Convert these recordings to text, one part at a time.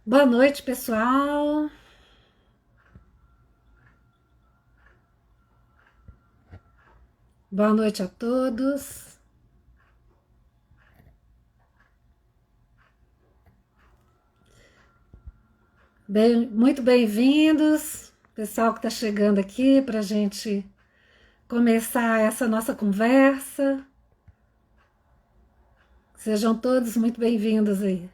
Boa noite, pessoal. Boa noite a todos. Muito bem-vindos, pessoal que está chegando aqui para a gente começar essa nossa conversa. Sejam todos muito bem-vindos aí.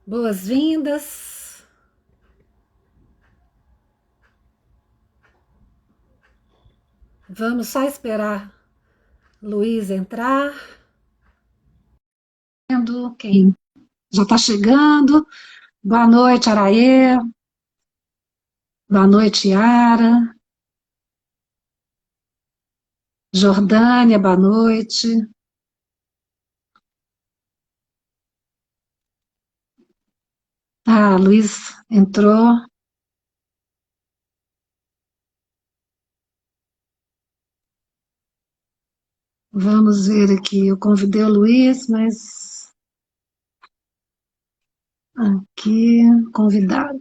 Boas-vindas. Vamos só esperar Luiz entrar. Quem já está chegando. Boa noite, Araê. Boa noite, Yara. Jordânia, boa noite. Ah, Luiz entrou. Vamos ver aqui. Eu convidei o Luiz, mas aqui, convidado.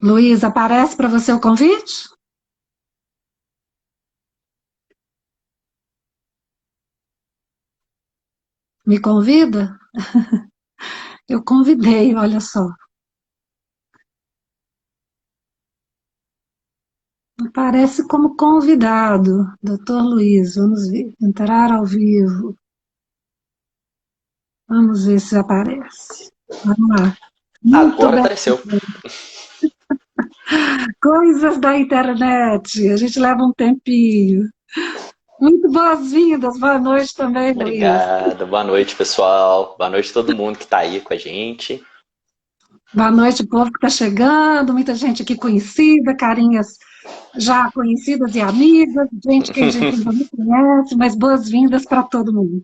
Luiz, aparece para você o convite? Me convida? Eu convidei, olha só. Aparece como convidado, doutor Luiz. Vamos ver. Entrar ao vivo. Vamos ver se aparece. Vamos lá. Muito Agora bem. apareceu. Coisas da internet. A gente leva um tempinho. Muito boas-vindas. Boa noite também, Luiz. Obrigado. Boa noite, pessoal. Boa noite a todo mundo que está aí com a gente. Boa noite, povo que está chegando, muita gente aqui conhecida, carinhas já conhecidas e amigas, gente que a gente ainda não conhece, mas boas-vindas para todo mundo.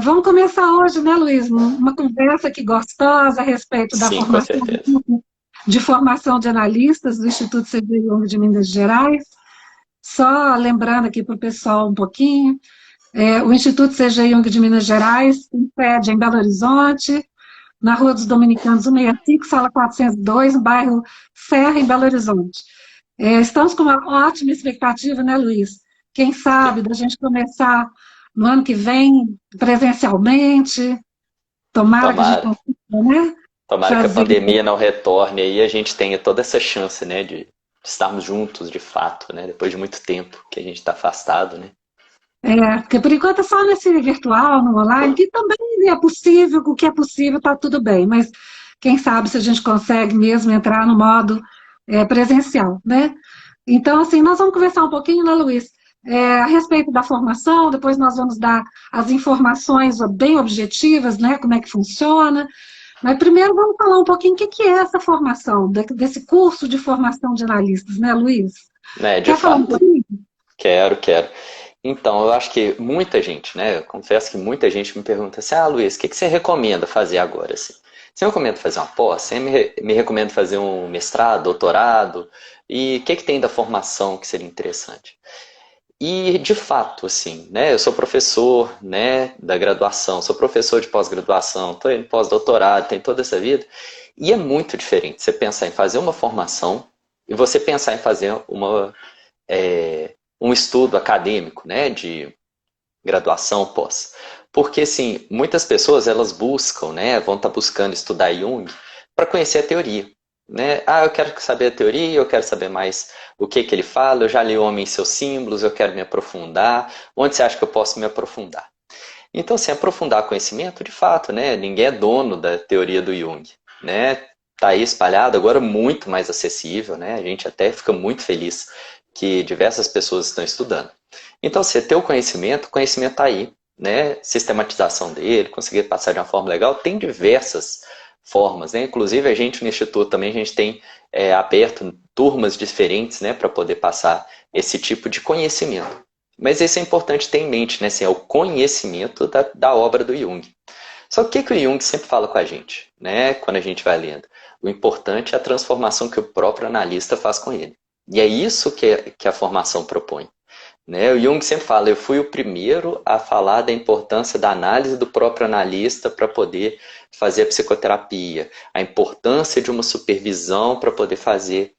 Vamos começar hoje, né, Luiz, uma conversa aqui gostosa a respeito da Sim, com formação certeza. de formação de analistas do Instituto C.G. Jung de Minas Gerais. Só lembrando aqui para o pessoal um pouquinho, o Instituto C.G. Jung de Minas Gerais tem sede em Belo Horizonte, na Rua dos Dominicanos 165, sala 402, no bairro Serra, em Belo Horizonte. Estamos com uma ótima expectativa, né, Luiz? Quem Sim. sabe da gente começar no ano que vem presencialmente, tomara que a gente Tomara. consiga, né, Tomara que a fazer. pandemia não retorne e a gente tenha toda essa chance, né, de estarmos juntos de fato, né, depois de muito tempo que a gente está afastado, né. Porque por enquanto é só nesse virtual, no online, que também é possível, o que é possível está tudo bem, mas quem sabe se a gente consegue mesmo entrar no modo presencial, né? Então, assim, nós vamos conversar um pouquinho, né, Luiz, a respeito da formação, depois nós vamos dar as informações bem objetivas, né, como é que funciona, mas primeiro vamos falar um pouquinho o que que é essa formação, desse curso de formação de analistas, né, Luiz? Né, de Quer falar um fato. pouquinho? Quero. Então, eu acho que muita gente, né? Eu confesso que muita gente me pergunta assim: Luiz, o que você recomenda fazer agora? Assim? Você recomenda fazer uma pós? Você me recomenda fazer um mestrado, doutorado? E o que tem da formação que seria interessante? E, de fato, assim, né? Eu sou professor, né, da graduação, sou professor de pós-graduação, estou em pós-doutorado, tem toda essa vida. E é muito diferente você pensar em fazer uma formação e você pensar em fazer um estudo acadêmico, né, de graduação pós. Porque, assim, muitas pessoas, elas buscam, né, vão estar buscando estudar Jung para conhecer a teoria. Né? Eu quero saber a teoria, eu quero saber mais o que ele fala, eu já li O Homem e Seus Símbolos, eu quero me aprofundar. Onde você acha que eu posso me aprofundar? Então, assim, aprofundar conhecimento, de fato, né? Ninguém é dono da teoria do Jung, né? Tá aí espalhado, agora muito mais acessível, né? A gente até fica muito feliz que diversas pessoas estão estudando. Então, você ter o conhecimento está aí, né? Sistematização dele, conseguir passar de uma forma legal, tem diversas formas, né? Inclusive, a gente no Instituto também, a gente tem aberto turmas diferentes, né? Para poder passar esse tipo de conhecimento. Mas isso é importante ter em mente, né? Assim, é o conhecimento da obra do Jung. Só que o Jung sempre fala com a gente, né? Quando a gente vai lendo. O importante é a transformação que o próprio analista faz com ele. E é isso que a formação propõe. Né? O Jung sempre fala, eu fui o primeiro a falar da importância da análise do próprio analista para poder fazer a psicoterapia, a importância de uma supervisão para poder fazer,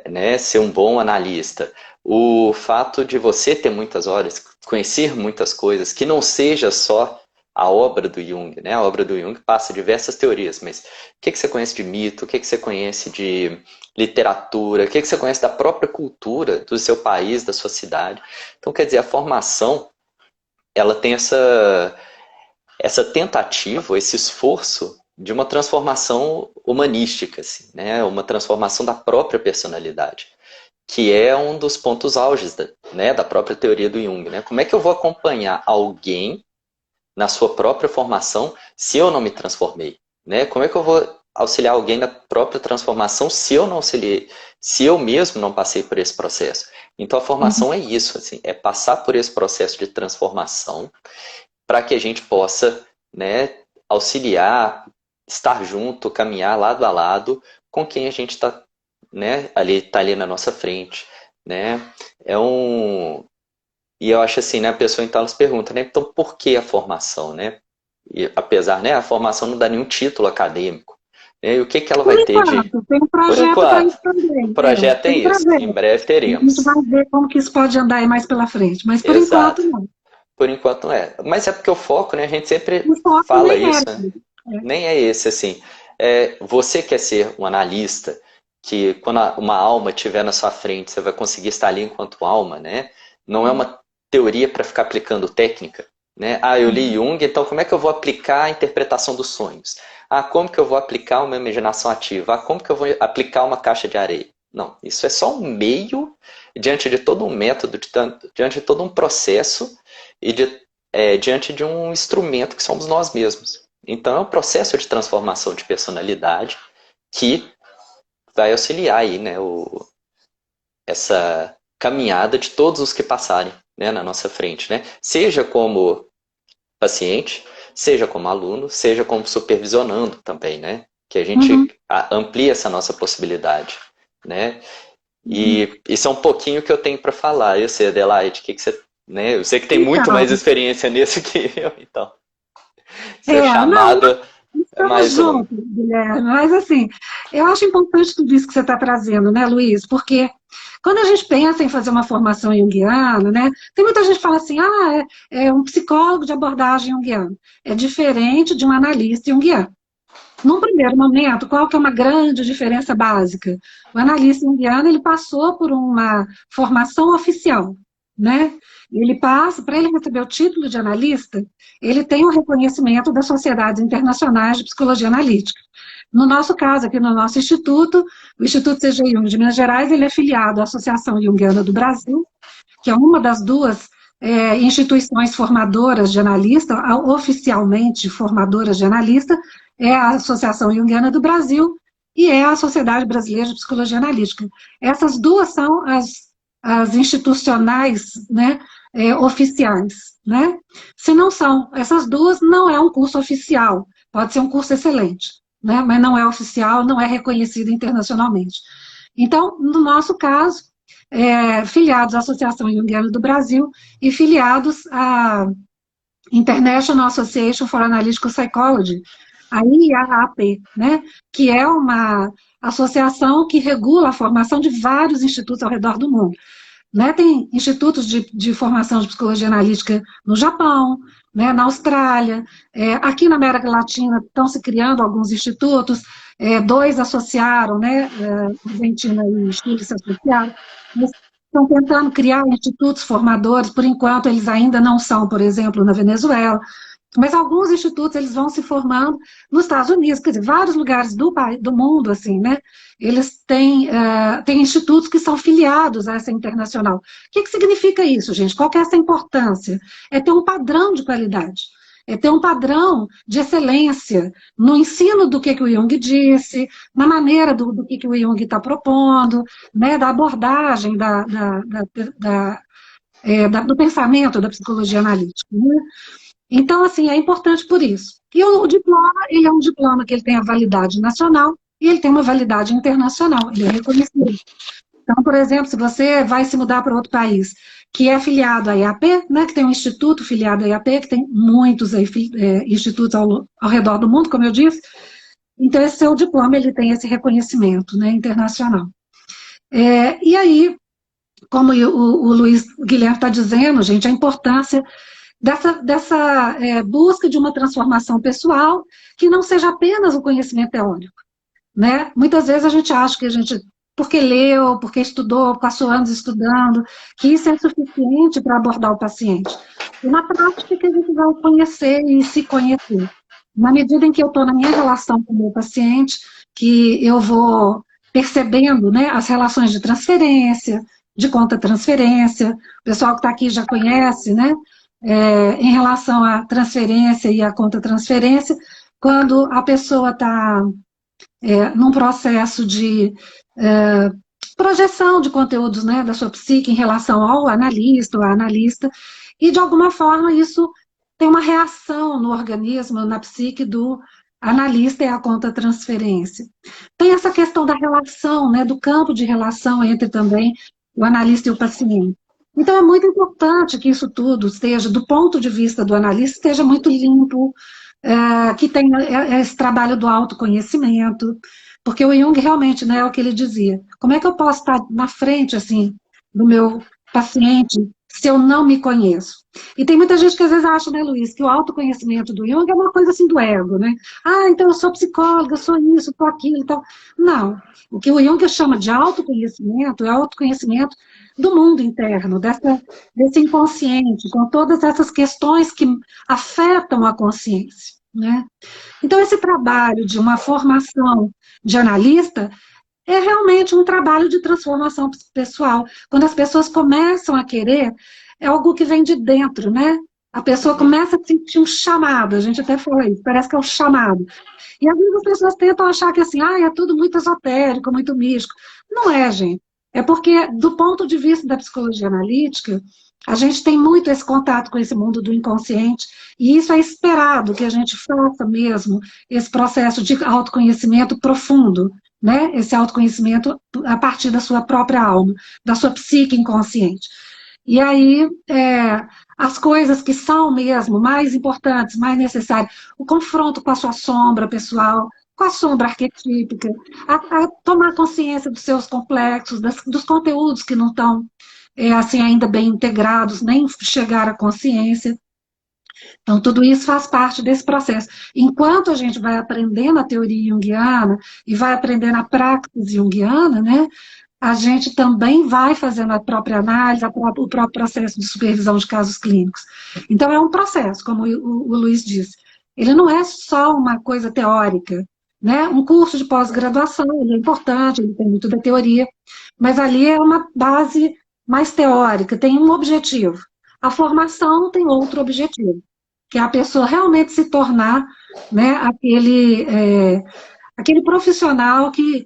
né, ser um bom analista. O fato de você ter muitas horas, conhecer muitas coisas, que não seja só a obra do Jung, né? A obra do Jung passa diversas teorias, mas o que você conhece de mito, o que você conhece de literatura, o que você conhece da própria cultura do seu país, da sua cidade. Então, quer dizer, a formação, ela tem essa tentativa, esse esforço de uma transformação humanística, assim, né? Uma transformação da própria personalidade, que é um dos pontos auges da própria teoria do Jung. Né? Como é que eu vou acompanhar alguém na sua própria formação se eu não me transformei? Né? Como é que eu vou auxiliar alguém na própria transformação se eu não auxiliei, se eu mesmo não passei por esse processo? Então a formação é isso, assim, é passar por esse processo de transformação para que a gente possa, né, auxiliar, estar junto, caminhar lado a lado com quem a gente está, né, tá ali na nossa frente, né? E eu acho assim, né, a pessoa então ela se pergunta, né, então por que a formação, né? E, apesar, né, a formação não dá nenhum título acadêmico, né? E o que ela Por vai ter de... enquanto, tem um Por projeto para enquanto, isso também. o projeto é Tem isso, em projeto. breve A gente teremos. vai ver como que isso pode andar aí mais pela frente, mas por enquanto Exato. não. Por enquanto não é. Mas é porque o foco, né, a gente sempre O foco fala nem isso, era. né? É. Nem é esse, assim. Você quer ser um analista, que quando uma alma estiver na sua frente, você vai conseguir estar ali enquanto alma, né? Não é uma teoria para ficar aplicando técnica, né? Ah, eu li Jung, então como é que eu vou aplicar a interpretação dos sonhos? Ah, como que eu vou aplicar uma imaginação ativa? Ah, como que eu vou aplicar uma caixa de areia? Não, isso é só um meio diante de todo um método, diante de todo um processo e diante de um instrumento que somos nós mesmos. Então é um processo de transformação de personalidade que vai auxiliar aí, né, essa caminhada de todos os que passarem, né, na nossa frente, né? Seja como paciente, seja como aluno, seja como supervisionando também, né? Que a gente Uhum. amplie essa nossa possibilidade, né? E isso é um pouquinho que eu tenho para falar. Eu sei, Adelaide, que você, né? Eu sei que tem muito Então, mais experiência nisso que eu, então. Seu não, chamado é estamos mais um. juntos, Guilherme, mas assim, eu acho importante tudo isso que você está trazendo, né, Luiz? Porque quando a gente pensa em fazer uma formação junguiana, né, tem muita gente que fala assim, é um psicólogo de abordagem junguiana. É diferente de um analista junguiano. Num primeiro momento, qual que é uma grande diferença básica? O analista junguiano, ele passou por uma formação oficial, né? Ele passa, para ele receber o título de analista, ele tem o reconhecimento das sociedades internacionais de psicologia analítica. No nosso caso, aqui no nosso instituto, o Instituto C.G. Jung de Minas Gerais, ele é filiado à Associação Junguiana do Brasil, que é uma das duas instituições formadoras de analista, oficialmente formadoras de analista, é a Associação Junguiana do Brasil e é a Sociedade Brasileira de Psicologia Analítica. Essas duas são as institucionais, né, oficiais, né? Se não são essas duas, não é um curso oficial, pode ser um curso excelente, né, mas não é oficial, não é reconhecido internacionalmente. Então, no nosso caso, filiados à Associação Junguiana do Brasil e filiados à International Association for Analytical Psychology, a IAAP, né, que é uma associação que regula a formação de vários institutos ao redor do mundo. Né, tem institutos de formação de psicologia analítica no Japão, né, na Austrália, aqui na América Latina estão se criando alguns institutos, dois associaram, né, Argentina e Chile se associaram, estão tentando criar institutos formadores, por enquanto eles ainda não são, por exemplo, na Venezuela, mas alguns institutos eles vão se formando nos Estados Unidos, quer dizer, vários lugares do mundo, assim, né? Eles têm institutos que são filiados a essa internacional. O que significa isso, gente? Qual que é essa importância? É ter um padrão de qualidade, é ter um padrão de excelência no ensino do que o Jung disse, na maneira do que o Jung está propondo, né? Da abordagem do pensamento da psicologia analítica, né? Então, assim, é importante por isso. E o diploma, ele é um diploma que ele tem a validade nacional e ele tem uma validade internacional, ele é reconhecido. Então, por exemplo, se você vai se mudar para outro país que é filiado à IAP, né, que tem um instituto filiado à IAP, que tem muitos aí, institutos ao redor do mundo, como eu disse, então esse seu diploma ele tem esse reconhecimento, né, internacional. E aí, como o Luiz Guilherme está dizendo, gente, a importância dessa busca de uma transformação pessoal que não seja apenas o conhecimento teórico, né? Muitas vezes a gente acha que a gente, porque leu, porque estudou, passou anos estudando, que isso é suficiente para abordar o paciente. E na prática que a gente vai conhecer e se conhecer. Na medida em que eu estou na minha relação com o meu paciente, que eu vou percebendo, né, as relações de transferência, de conta-transferência, o pessoal que está aqui já conhece, né, em relação à transferência e à conta-transferência, quando a pessoa está num processo de projeção de conteúdos, né, da sua psique em relação ao analista ou à analista, e de alguma forma isso tem uma reação no organismo, na psique do analista e a conta-transferência. Tem essa questão da relação, né, do campo de relação entre também o analista e o paciente. Então é muito importante que isso tudo esteja, do ponto de vista do analista, esteja muito limpo, que tem esse trabalho do autoconhecimento, porque o Jung realmente, né, é o que ele dizia, como é que eu posso estar na frente, assim, do meu paciente se eu não me conheço? E tem muita gente que às vezes acha, né, Luiz, que o autoconhecimento do Jung é uma coisa assim do ego, né? Ah, então eu sou psicóloga, eu sou isso, sou aquilo, então... Não, o que o Jung chama de autoconhecimento é autoconhecimento do mundo interno, desse inconsciente, com todas essas questões que afetam a consciência, né? Então, esse trabalho de uma formação de analista é realmente um trabalho de transformação pessoal. Quando as pessoas começam a querer, é algo que vem de dentro, né? A pessoa começa a sentir um chamado, a gente até falou isso, parece que é um chamado. E às vezes as pessoas tentam achar que assim, é tudo muito esotérico, muito místico. Não é, gente. É porque, do ponto de vista da psicologia analítica, a gente tem muito esse contato com esse mundo do inconsciente, e isso é esperado que a gente faça mesmo esse processo de autoconhecimento profundo, né? Esse autoconhecimento a partir da sua própria alma, da sua psique inconsciente. E aí, as coisas que são mesmo mais importantes, mais necessárias, o confronto com a sua sombra pessoal, com a sombra arquetípica, a tomar consciência dos seus complexos, dos conteúdos que não estão assim ainda bem integrados, nem chegar à consciência. Então, tudo isso faz parte desse processo. Enquanto a gente vai aprendendo a teoria junguiana e vai aprendendo a praxis junguiana, né, a gente também vai fazendo a própria análise, o próprio processo de supervisão de casos clínicos. Então, é um processo, como o Luiz disse. Ele não é só uma coisa teórica, né? Um curso de pós-graduação, ele é importante, ele tem muito da teoria, mas ali é uma base mais teórica, tem um objetivo. A formação tem outro objetivo, que é a pessoa realmente se tornar, né, aquele profissional que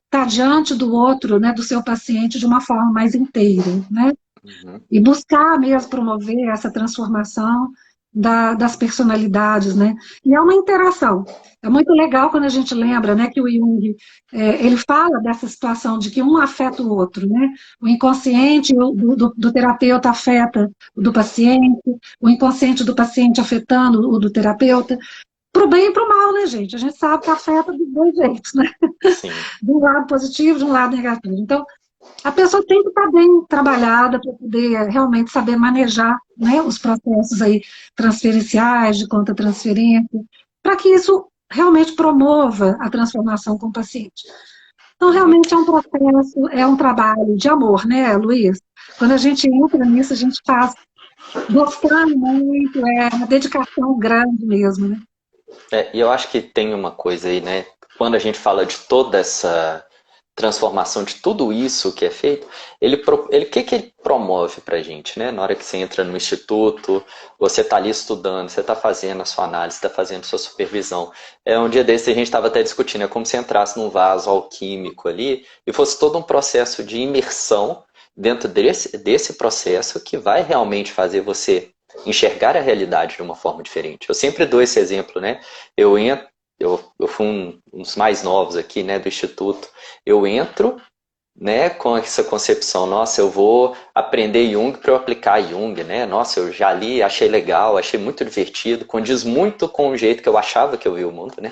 está diante do outro, né, do seu paciente, de uma forma mais inteira, né? Uhum. E buscar mesmo promover essa transformação das personalidades, né? E é uma interação. É muito legal quando a gente lembra, né, que o Jung, ele fala dessa situação de que um afeta o outro, né? O inconsciente do terapeuta afeta o do paciente, o inconsciente do paciente afetando o do terapeuta, para o bem e para o mal, né, gente? A gente sabe que afeta dos dois jeitos, né? Sim. De um lado positivo, de um lado negativo. Então, a pessoa tem que estar bem trabalhada para poder realmente saber manejar, né, os processos aí transferenciais, de conta-transferência, para que isso realmente promova a transformação com o paciente. Então, realmente é um processo, é um trabalho de amor, né, Luiz? Quando a gente entra nisso, a gente faz gostando muito, é uma dedicação grande mesmo, né? E eu acho que tem uma coisa aí, né? Quando a gente fala de toda essa transformação, de tudo isso que é feito, o que ele promove pra gente, né? Na hora que você entra no instituto, você está ali estudando, você está fazendo a sua análise, está fazendo a sua supervisão. Um dia desse a gente estava até discutindo, é como se entrasse num vaso alquímico ali e fosse todo um processo de imersão dentro desse processo que vai realmente fazer você enxergar a realidade de uma forma diferente. Eu sempre dou esse exemplo, né? Eu fui um dos mais novos aqui, né, do Instituto. Eu entro, né, com essa concepção, nossa, eu vou aprender Jung para eu aplicar Jung, né? Nossa, eu já li, achei legal, achei muito divertido, condiz muito com o jeito que eu achava que eu via o mundo, né?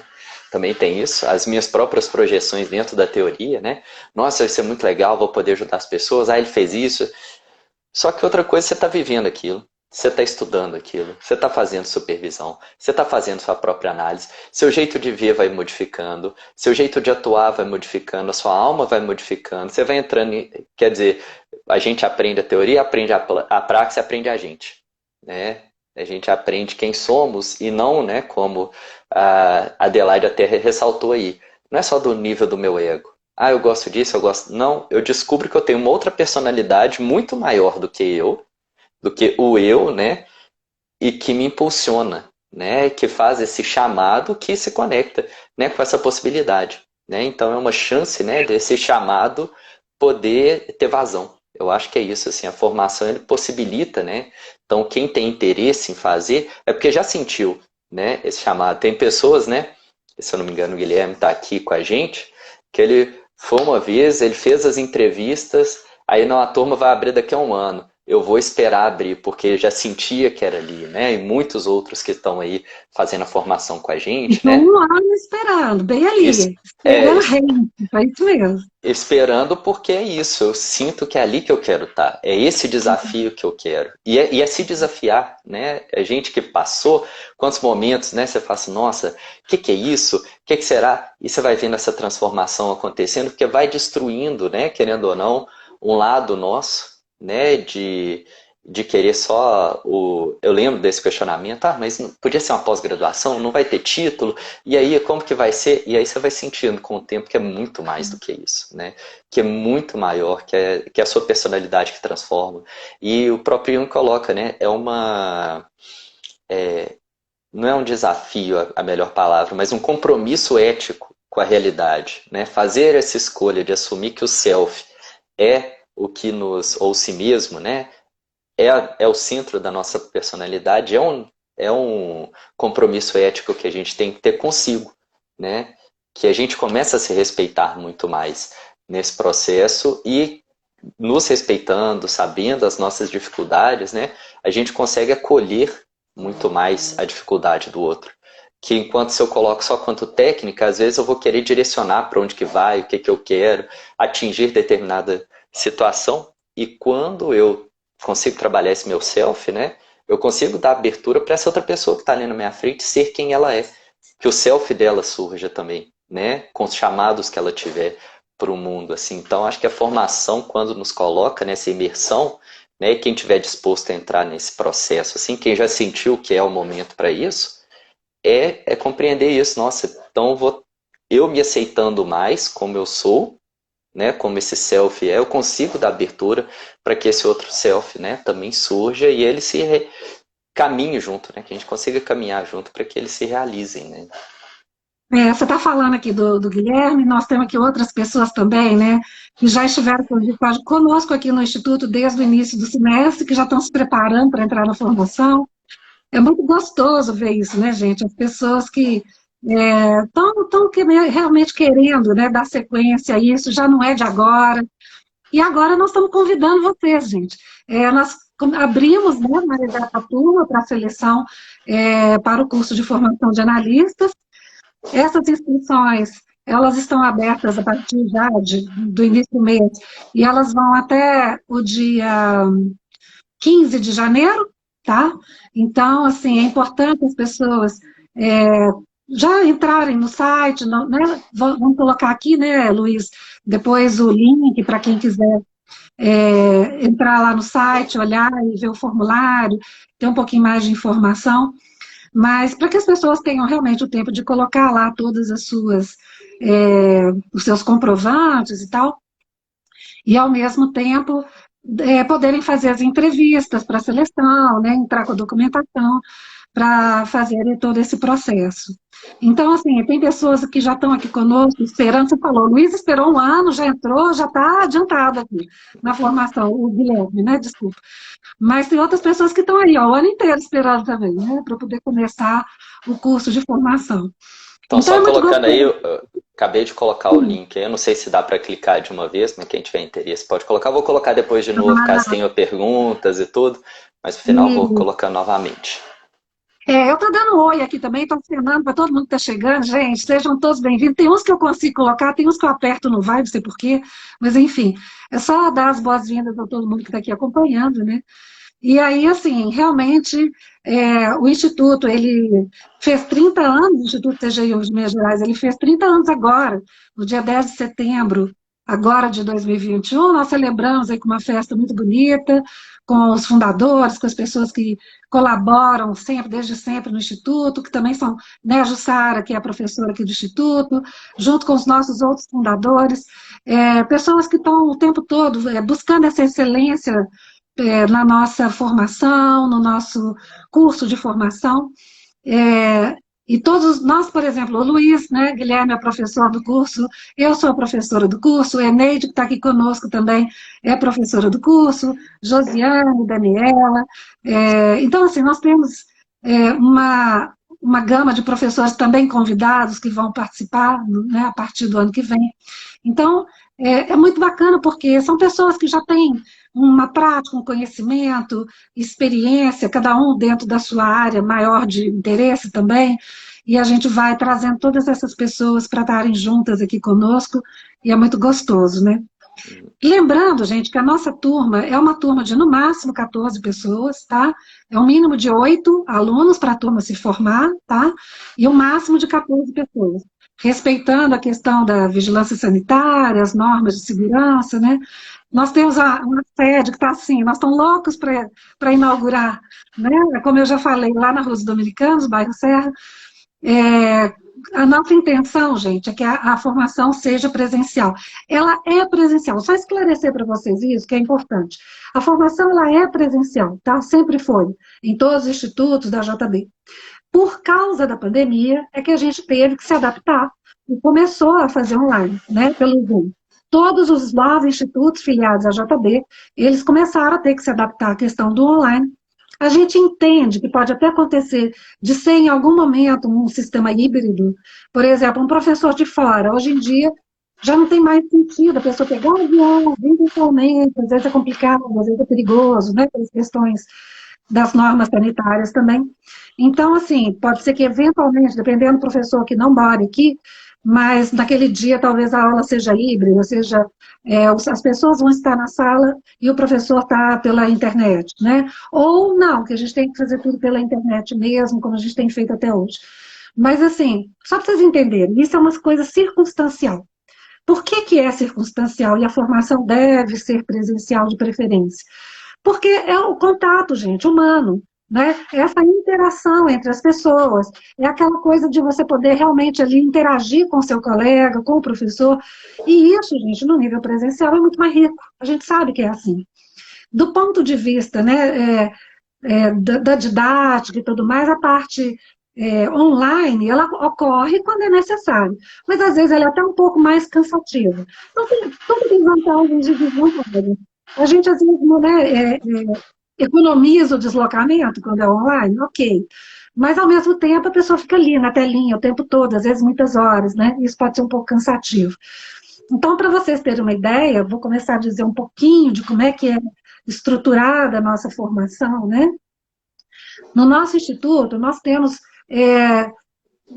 Também tem isso, as minhas próprias projeções dentro da teoria, né? Nossa, vai ser muito legal, vou poder ajudar as pessoas. Ah, ele fez isso. Só que outra coisa, você está vivendo aquilo, você está estudando aquilo, você está fazendo supervisão, você está fazendo sua própria análise, seu jeito de ver vai modificando, seu jeito de atuar vai modificando, a sua alma vai modificando, você vai entrando, quer dizer, a gente aprende a teoria, aprende a prática, aprende a gente, né? A gente aprende quem somos e não, né, como a Adelaide até ressaltou aí, não é só do nível do meu ego. Ah, eu gosto disso, eu gosto. Não, eu descubro que eu tenho uma outra personalidade muito maior do que o eu, né? E que me impulsiona, né? Que faz esse chamado que se conecta, né? Com essa possibilidade, né? Então é uma chance, né? Desse chamado poder ter vazão. Eu acho que é isso, assim, a formação ele possibilita, né? Então quem tem interesse em fazer é porque já sentiu, né? Esse chamado. Tem pessoas, né? Se eu não me engano, o Guilherme está aqui com a gente, que ele foi uma vez, ele fez as entrevistas, aí não, a turma vai abrir daqui a um ano. Eu vou esperar abrir, porque já sentia que era ali, né? E muitos outros que estão aí fazendo a formação com a gente, Então, né? um ano esperando, bem Es- ali, é, esperando rente, é isso mesmo. esperando porque é isso, eu sinto que é ali que eu quero estar, é esse desafio que eu quero. E é se desafiar, né? É gente que passou, quantos momentos, né? Você fala assim, nossa, o que é isso? O que será? E você vai vendo essa transformação acontecendo, porque vai destruindo, né? Querendo ou não, um lado nosso, né? De querer só o. Eu lembro desse questionamento, ah, mas podia ser uma pós-graduação, não vai ter título, e aí como que vai ser? E aí você vai sentindo com o tempo que é muito mais do que isso, né? Que é muito maior, que é a sua personalidade que transforma. E o próprio Jung coloca, né? Não é um desafio a melhor palavra, mas um compromisso ético com a realidade, né? Fazer essa escolha de assumir que o self é o que nos, ou si mesmo, né? É o centro da nossa personalidade, é um compromisso ético que a gente tem que ter consigo, né? Que a gente começa a se respeitar muito mais nesse processo e nos respeitando, sabendo as nossas dificuldades, né? A gente consegue acolher muito mais a dificuldade do outro. Que enquanto se eu coloco só quanto técnica, às vezes eu vou querer direcionar para onde que vai, o que que eu quero, atingir determinada situação, e quando eu consigo trabalhar esse meu self, né? Eu consigo dar abertura para essa outra pessoa que está ali na minha frente ser quem ela é. Que o self dela surja também, né? Com os chamados que ela tiver para o mundo, assim. Então, acho que a formação, quando nos coloca nessa imersão, né? Quem tiver disposto a entrar nesse processo, assim, quem já sentiu que é o momento para isso, é compreender isso. Nossa, então eu me aceitando mais como eu sou, né, como esse self é, eu consigo dar abertura para que esse outro self, né, também surja e ele caminhe junto, né, que a gente consiga caminhar junto para que eles se realizem, né. Você está falando aqui do Guilherme, nós temos aqui outras pessoas também, né, que já estiveram conosco aqui no Instituto desde o início do semestre, que já estão se preparando para entrar na formação. É muito gostoso ver isso, né, gente? As pessoas que estão realmente querendo, né, dar sequência a isso, já não é de agora. E agora nós estamos convidando vocês, gente. Nós abrimos, né, mais essa turma para a seleção para o curso de formação de analistas. Essas inscrições, elas estão abertas a partir já do início do mês, e elas vão até o dia 15 de janeiro, tá? Então, assim, é importante as pessoas já entrarem no site, né? Vamos colocar aqui, né, Luiz, depois o link para quem quiser entrar lá no site, olhar e ver o formulário, ter um pouquinho mais de informação, mas para que as pessoas tenham realmente o tempo de colocar lá todas as suas, os seus comprovantes e tal, e ao mesmo tempo poderem fazer as entrevistas para a seleção, né, entrar com a documentação, para fazerem todo esse processo. Então, assim, tem pessoas que já estão aqui conosco esperando, você falou, o Luiz esperou um ano, já entrou, já está adiantado aqui na formação, o Guilherme, né, desculpa. Mas tem outras pessoas que estão aí, ó, o ano inteiro esperando também, né, para poder começar o curso de formação. Então, Então só é muito colocando aí, gostoso. eu acabei de colocar o link aí, eu não sei se dá para clicar de uma vez, mas quem tiver interesse pode colocar. Vou colocar depois de novo, caso tenha perguntas e tudo, mas no final vou colocar novamente. Eu estou dando um oi aqui também, estou acenando para todo mundo que está chegando. Gente, sejam todos bem-vindos. Tem uns que eu consigo colocar, tem uns que eu aperto no vai, não sei porquê, mas enfim, é só dar as boas-vindas a todo mundo que está aqui acompanhando, né? E aí, assim, realmente, o Instituto, ele fez 30 anos, o Instituto TGI de Minas Gerais, ele fez 30 anos agora, no dia 10 de setembro, agora de 2021, nós celebramos aí com uma festa muito bonita, com os fundadores, com as pessoas que colaboram sempre, desde sempre no Instituto, que também são, né, a Jussara, que é a professora aqui do Instituto, junto com os nossos outros fundadores, pessoas que estão o tempo todo buscando essa excelência na nossa formação, no nosso curso de formação. E todos nós, por exemplo, o Luiz, né, Guilherme é professor do curso, eu sou a professora do curso, a Eneide, que está aqui conosco também, é professora do curso, Josiane, Daniela. Então, assim, nós temos uma gama de professores também convidados que vão participar, né, a partir do ano que vem. Então, é muito bacana porque são pessoas que já têm uma prática, um conhecimento, experiência, cada um dentro da sua área maior de interesse também, e a gente vai trazendo todas essas pessoas para estarem juntas aqui conosco, e é muito gostoso, né? Lembrando, gente, que a nossa turma é uma turma de, no máximo, 14 pessoas, tá? É um mínimo de 8 alunos para a turma se formar, tá? E um máximo de 14 pessoas. Respeitando a questão da vigilância sanitária, as normas de segurança, né? Nós temos uma sede que está assim, nós estamos loucos para inaugurar, né? Como eu já falei, lá na Rua dos Dominicanos, bairro Serra, a nossa intenção, gente, é que a formação seja presencial. Ela é presencial. Só esclarecer para vocês isso, que é importante. A formação, ela é presencial, tá? Sempre foi, em todos os institutos da JB. Por causa da pandemia, é que a gente teve que se adaptar e começou a fazer online, né, pelo Zoom. Todos os 9 institutos filiados à JB, eles começaram a ter que se adaptar à questão do online. A gente entende que pode até acontecer de ser, em algum momento, um sistema híbrido. Por exemplo, um professor de fora, hoje em dia, já não tem mais sentido a pessoa pegar um avião, vir pessoalmente, às vezes é complicado, às vezes é perigoso, né, pelas questões das normas sanitárias também. Então, assim, pode ser que eventualmente, dependendo do professor que não mora aqui, mas naquele dia talvez a aula seja híbrida, ou seja, as pessoas vão estar na sala e o professor está pela internet, né? Ou não, que a gente tem que fazer tudo pela internet mesmo, como a gente tem feito até hoje. Mas, assim, só para vocês entenderem, isso é uma coisa circunstancial. Por que é circunstancial e a formação deve ser presencial de preferência? Porque é o contato, gente, humano, né? É essa interação entre as pessoas, é aquela coisa de você poder realmente ali interagir com o seu colega, com o professor, e isso, gente, no nível presencial é muito mais rico, a gente sabe que é assim. Do ponto de vista, né, da didática e tudo mais, a parte online, ela ocorre quando é necessário, mas às vezes ela é até um pouco mais cansativa. Então, tudo tem vantagens e desvantagens. A gente, às vezes, né, economiza o deslocamento quando é online, ok. Mas, ao mesmo tempo, a pessoa fica ali na telinha o tempo todo, às vezes muitas horas, né? Isso pode ser um pouco cansativo. Então, para vocês terem uma ideia, vou começar a dizer um pouquinho de como é que é estruturada a nossa formação, né? No nosso instituto, nós temos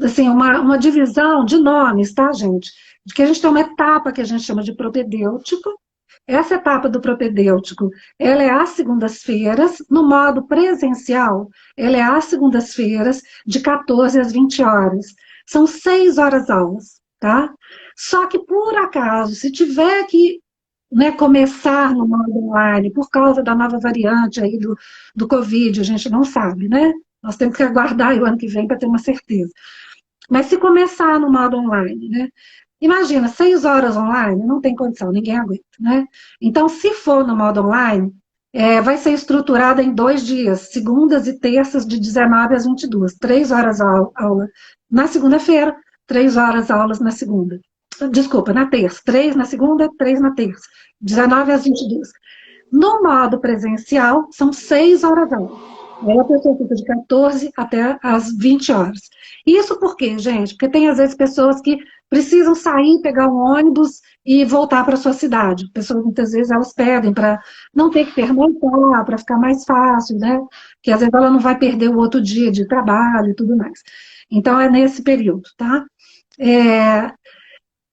assim, uma divisão de nomes, tá, gente? De que a gente tem uma etapa que a gente chama de propedêutico. Essa etapa do propedêutico, ela é às segundas-feiras, no modo presencial, ela é às segundas-feiras, de 14 às 20 horas. São 6 horas aulas, tá? Só que, por acaso, se tiver que, né, começar no modo online, por causa da nova variante aí do Covid, a gente não sabe, né? Nós temos que aguardar o ano que vem para ter uma certeza. Mas se começar no modo online, né? Imagina, 6 horas online, não tem condição, ninguém aguenta, né? Então, se for no modo online, vai ser estruturada em 2 dias, segundas e terças, de 19 às 22. 3 horas aula na segunda-feira, 3 horas aulas na segunda. Desculpa, na terça. 3 na segunda, 3 na terça. 19 às 22. No modo presencial, são 6 horas aula. Aí a pessoa fica de 14 até as 20 horas. Isso por quê, gente? Porque tem, às vezes, pessoas que precisam sair, pegar um ônibus e voltar para a sua cidade. Pessoas, muitas vezes, elas pedem para não ter que pernoitar, para ficar mais fácil, né? Porque, às vezes, ela não vai perder o outro dia de trabalho e tudo mais. Então, é nesse período, tá?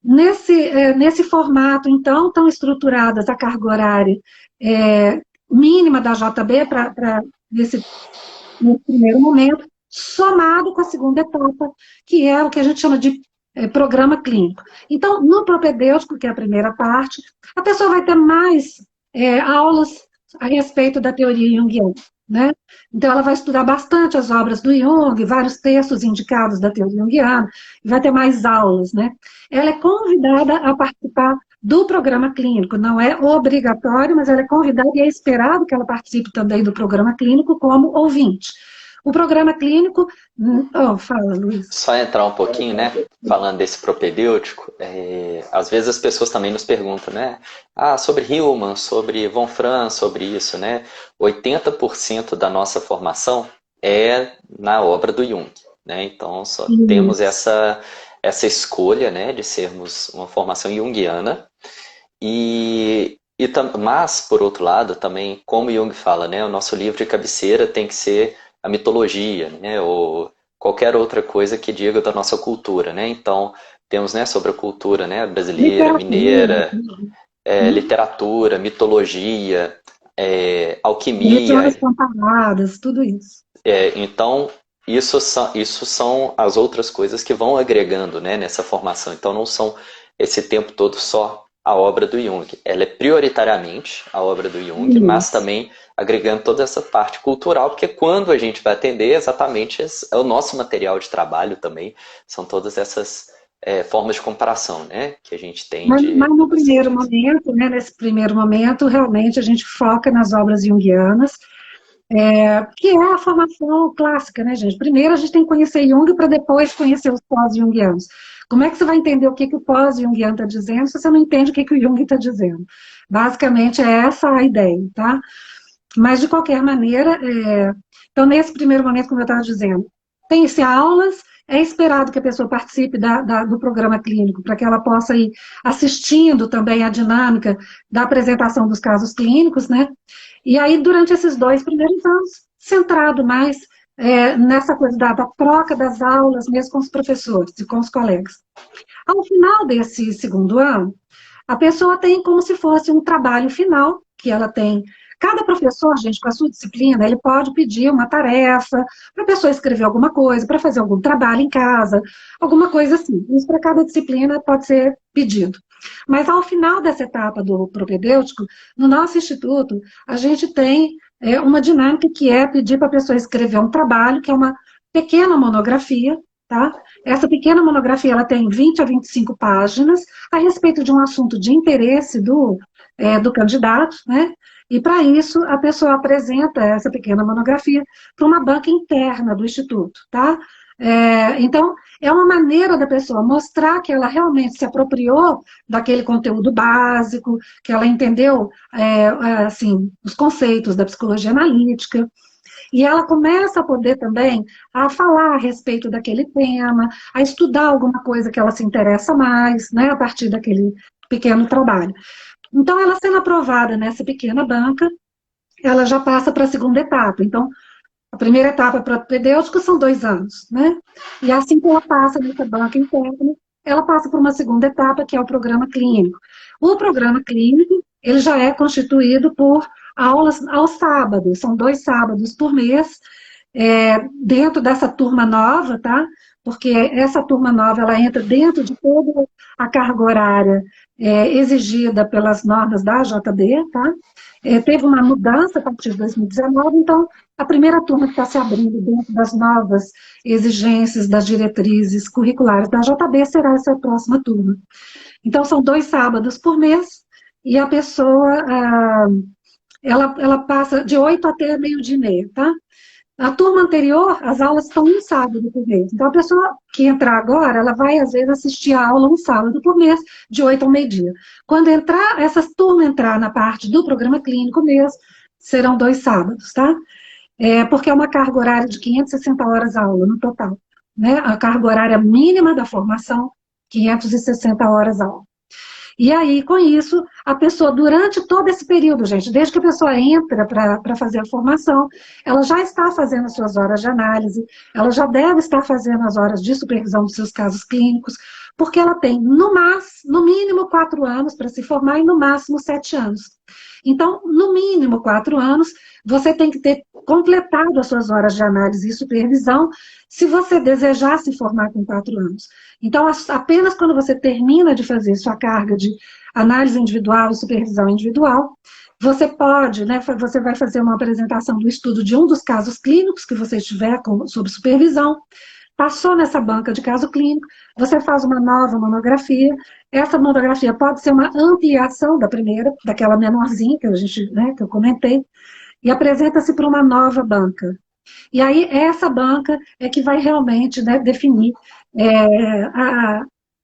Nesse formato, então, estão estruturadas a carga horária mínima da JB nesse primeiro momento, somado com a segunda etapa, que é o que a gente chama de programa clínico. Então, no propedêutico, que é a primeira parte, a pessoa vai ter mais aulas a respeito da teoria junguiana, né? Então, ela vai estudar bastante as obras do Jung, vários textos indicados da teoria junguiana, e vai ter mais aulas, né? Ela é convidada a participar do programa clínico, não é obrigatório, mas ela é convidada e é esperado que ela participe também do programa clínico como ouvinte. O programa clínico... fala, Luiz. Só entrar um pouquinho, né? Falando desse propedêutico, às vezes as pessoas também nos perguntam, né? Sobre Hillman, sobre von Franz, sobre isso, né? 80% da nossa formação é na obra do Jung, né? Então, só temos essa escolha, né? De sermos uma formação junguiana. Mas, por outro lado, também, como Jung fala, né? O nosso livro de cabeceira tem que ser a mitologia, né, ou qualquer outra coisa que diga da nossa cultura, né? Então, temos, né, sobre a cultura, né, brasileira, mineira, literatura, mitologia, alquimia. Religiões comparadas, tudo isso. Então, isso são as outras coisas que vão agregando, né, nessa formação. Então, não são esse tempo todo só a obra do Jung. Ela é prioritariamente a obra do Jung, mas também agregando toda essa parte cultural, porque quando a gente vai atender, exatamente é o nosso material de trabalho também, são todas essas formas de comparação, né, que a gente tem. Mas no primeiro momento, né, nesse primeiro momento, realmente a gente foca nas obras junguianas, que é a formação clássica, né, gente? Primeiro a gente tem que conhecer Jung para depois conhecer os pós-junguianos. Como é que você vai entender o que o pós-junguiano está dizendo se você não entende o que o Jung está dizendo? Basicamente é essa a ideia, tá? Mas, de qualquer maneira, então, nesse primeiro momento, como eu estava dizendo, tem-se aulas, é esperado que a pessoa participe do programa clínico, para que ela possa ir assistindo também a dinâmica da apresentação dos casos clínicos, né? E aí, durante esses 2 primeiros anos, centrado mais nessa coisa da troca das aulas, mesmo com os professores e com os colegas. Ao final desse segundo ano, a pessoa tem como se fosse um trabalho final, que ela tem... Cada professor, gente, com a sua disciplina, ele pode pedir uma tarefa para a pessoa escrever alguma coisa, para fazer algum trabalho em casa, alguma coisa assim. Isso para cada disciplina pode ser pedido. Mas ao final dessa etapa do propedêutico, no nosso instituto, a gente tem uma dinâmica que é pedir para a pessoa escrever um trabalho, que é uma pequena monografia, tá? Essa pequena monografia ela tem 20 a 25 páginas a respeito de um assunto de interesse do candidato, né? E, para isso, a pessoa apresenta essa pequena monografia para uma banca interna do Instituto, tá? Então, é uma maneira da pessoa mostrar que ela realmente se apropriou daquele conteúdo básico, que ela entendeu, assim, os conceitos da psicologia analítica, e ela começa a poder também a falar a respeito daquele tema, a estudar alguma coisa que ela se interessa mais, né, a partir daquele pequeno trabalho. Então, ela sendo aprovada nessa pequena banca, ela já passa para a segunda etapa. Então, a primeira etapa propedêutica são 2 anos, né? E assim que ela passa nessa banca interna, ela passa por uma segunda etapa, que é o programa clínico. O programa clínico, ele já é constituído por aulas aos sábados, são 2 sábados por mês, dentro dessa turma nova, tá? Porque essa turma nova, ela entra dentro de toda a carga horária exigida pelas normas da JB, tá? Teve uma mudança a partir de 2019, então a primeira turma que está se abrindo dentro das novas exigências das diretrizes curriculares da JB será essa próxima turma. Então são 2 sábados por mês e a pessoa ela passa de 8 até meio-dia e meia, tá? A turma anterior, as aulas estão um sábado por mês. Então, a pessoa que entrar agora, ela vai, às vezes, assistir a aula um sábado por mês, de 8 ao meio-dia. Quando entrar, essas turmas entrar na parte do programa clínico mesmo, serão 2 sábados, tá? Porque é uma carga horária de 560 horas aula no total, né? A carga horária mínima da formação, 560 horas aula. E aí, com isso, a pessoa, durante todo esse período, gente, desde que a pessoa entra para fazer a formação, ela já está fazendo as suas horas de análise, ela já deve estar fazendo as horas de supervisão dos seus casos clínicos, porque ela tem, no mínimo 4 anos para se formar e no máximo 7 anos. Então, no mínimo 4 anos, você tem que ter completado as suas horas de análise e supervisão, se você desejar se formar com 4 anos. Então, apenas quando você termina de fazer sua carga de análise individual e supervisão individual, você pode, né, você vai fazer uma apresentação do estudo de um dos casos clínicos que você estiver sob supervisão, passou nessa banca de caso clínico, você faz uma nova monografia, essa monografia pode ser uma ampliação da primeira, daquela menorzinha que a gente, né, que eu comentei, e apresenta-se para uma nova banca. E aí, essa banca é que vai realmente, né, definir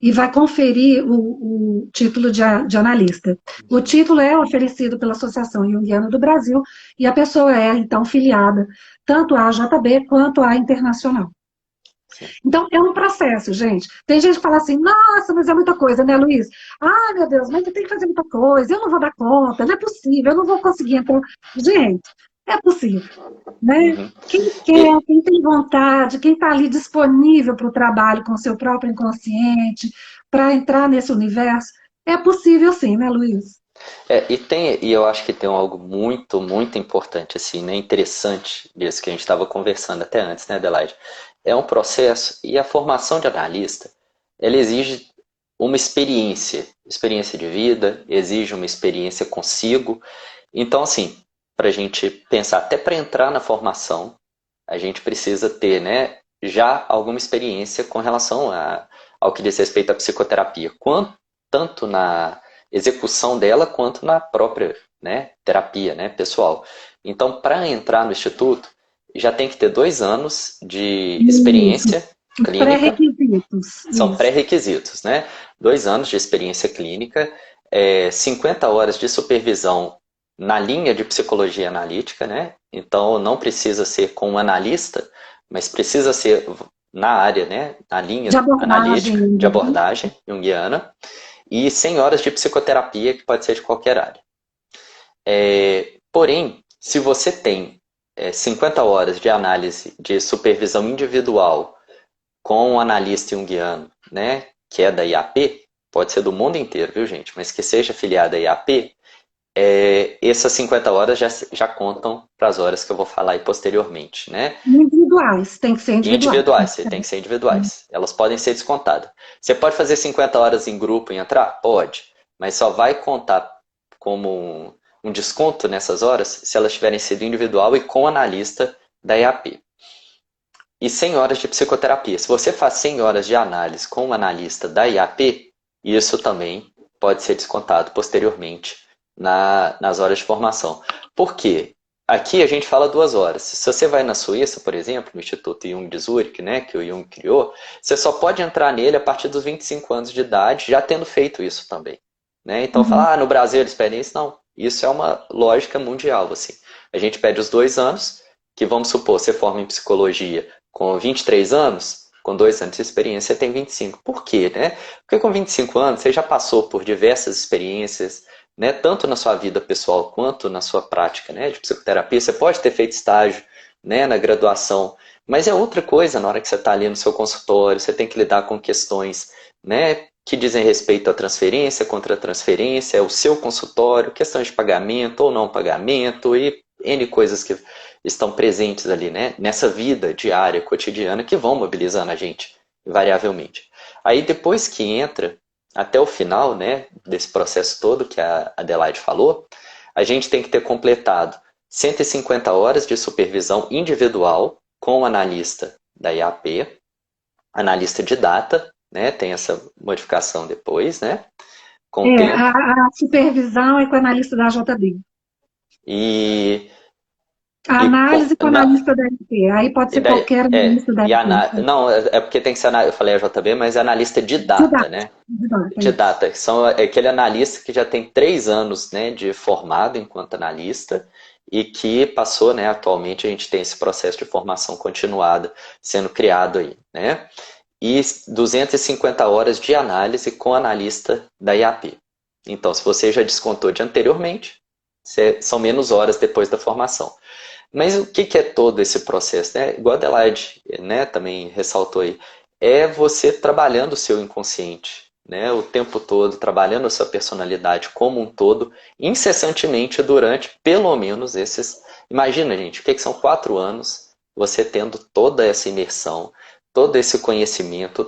e vai conferir o título de analista. O título é oferecido pela Associação Junguiana do Brasil e a pessoa é, então, filiada tanto à AJB quanto à Internacional. Então, é um processo, gente. Tem gente que fala assim, nossa, mas é muita coisa, né, Luiz? Ai, meu Deus, mas eu tenho que fazer muita coisa, eu não vou dar conta, não é possível, eu não vou conseguir. Então, gente, é possível, né? Uhum. Quem quer, quem tem vontade, quem está ali disponível para o trabalho com o seu próprio inconsciente, para entrar nesse universo, é possível sim, né, Luiz? E eu acho que tem algo muito, muito importante, assim, né? Interessante disso que a gente estava conversando até antes, né, Adelaide? É um processo e a formação de analista, ela exige uma experiência de vida, exige uma experiência consigo. Então, assim, para a gente pensar, até para entrar na formação, a gente precisa ter, né, já alguma experiência com relação ao que diz respeito à psicoterapia, tanto na execução dela quanto na própria, né, terapia, né, pessoal. Então, para entrar no instituto, já tem que ter 2 anos de Isso, experiência os clínica, pré-requisitos, são isso. pré-requisitos, né? 2 anos de experiência clínica, 50 horas de supervisão na linha de psicologia analítica, né? Então não precisa ser com um analista, mas precisa ser na área, né? Na De linha abordagem analítica, de ainda, né? abordagem junguiana, e 100 horas de psicoterapia, que pode ser de qualquer área. Porém, se você tem 50 horas de análise de supervisão individual com um analista junguiano, né, que é da IAP, pode ser do mundo inteiro, viu, gente, mas que seja afiliado à IAP, essas 50 horas já contam para as horas que eu vou falar aí posteriormente, né? Individuais, tem que ser individuais. Individuais, tem que ser individuais. Elas podem ser descontadas. Você pode fazer 50 horas em grupo e entrar? Pode, mas só vai contar como um desconto nessas horas se elas tiverem sido individual e com analista da IAP. E 100 horas de psicoterapia. Se você faz 100 horas de análise com um analista da IAP, isso também pode ser descontado posteriormente nas horas de formação. Por quê? Aqui a gente fala 2 horas. Se você vai na Suíça, por exemplo, no Instituto Jung de Zurich, né, que o Jung criou, você só pode entrar nele a partir dos 25 anos de idade, já tendo feito isso também. Né? Então, falar, no Brasil eles pedem isso? Não. Isso é uma lógica mundial. Assim. A gente pede os 2 anos, que vamos supor, você forma em psicologia com 23 anos, com 2 anos de experiência, você tem 25. Por quê? Né? Porque com 25 anos você já passou por diversas experiências, né? Tanto na sua vida pessoal quanto na sua prática, né? De psicoterapia. Você pode ter feito estágio, né? Na graduação, mas é outra coisa na hora que você está ali no seu consultório, você tem que lidar com questões, né, que dizem respeito à transferência, contra transferência, o seu consultório, questões de pagamento ou não pagamento e N coisas que estão presentes ali, né, nessa vida diária, cotidiana, que vão mobilizando a gente, invariavelmente. Aí depois que entra, até o final, né, desse processo todo que a Adelaide falou, a gente tem que ter completado 150 horas de supervisão individual com o analista da IAP, analista de data, né, tem essa modificação depois, né, com o tempo. A supervisão é com o analista da JB. E, A análise com o analista da IP. Aí pode e ser daí, qualquer analista da IP. não, é porque tem que ser, eu falei a JB, mas é analista de De data, data. né? De data, De isso. data, que são aquele analista que já tem 3 anos, né, de formado enquanto analista e que passou, né, atualmente a gente tem esse processo de formação continuada sendo criado aí, né? E 250 horas de análise com analista da IAP. Então, se você já descontou de anteriormente, são menos horas depois da formação. Mas o que é todo esse processo? Né? Igual a Adelaide, né, também ressaltou aí, é você trabalhando o seu inconsciente, né, o tempo todo, trabalhando a sua personalidade como um todo, incessantemente durante pelo menos esses... Imagina, gente, o que são 4 anos você tendo toda essa imersão, todo esse conhecimento,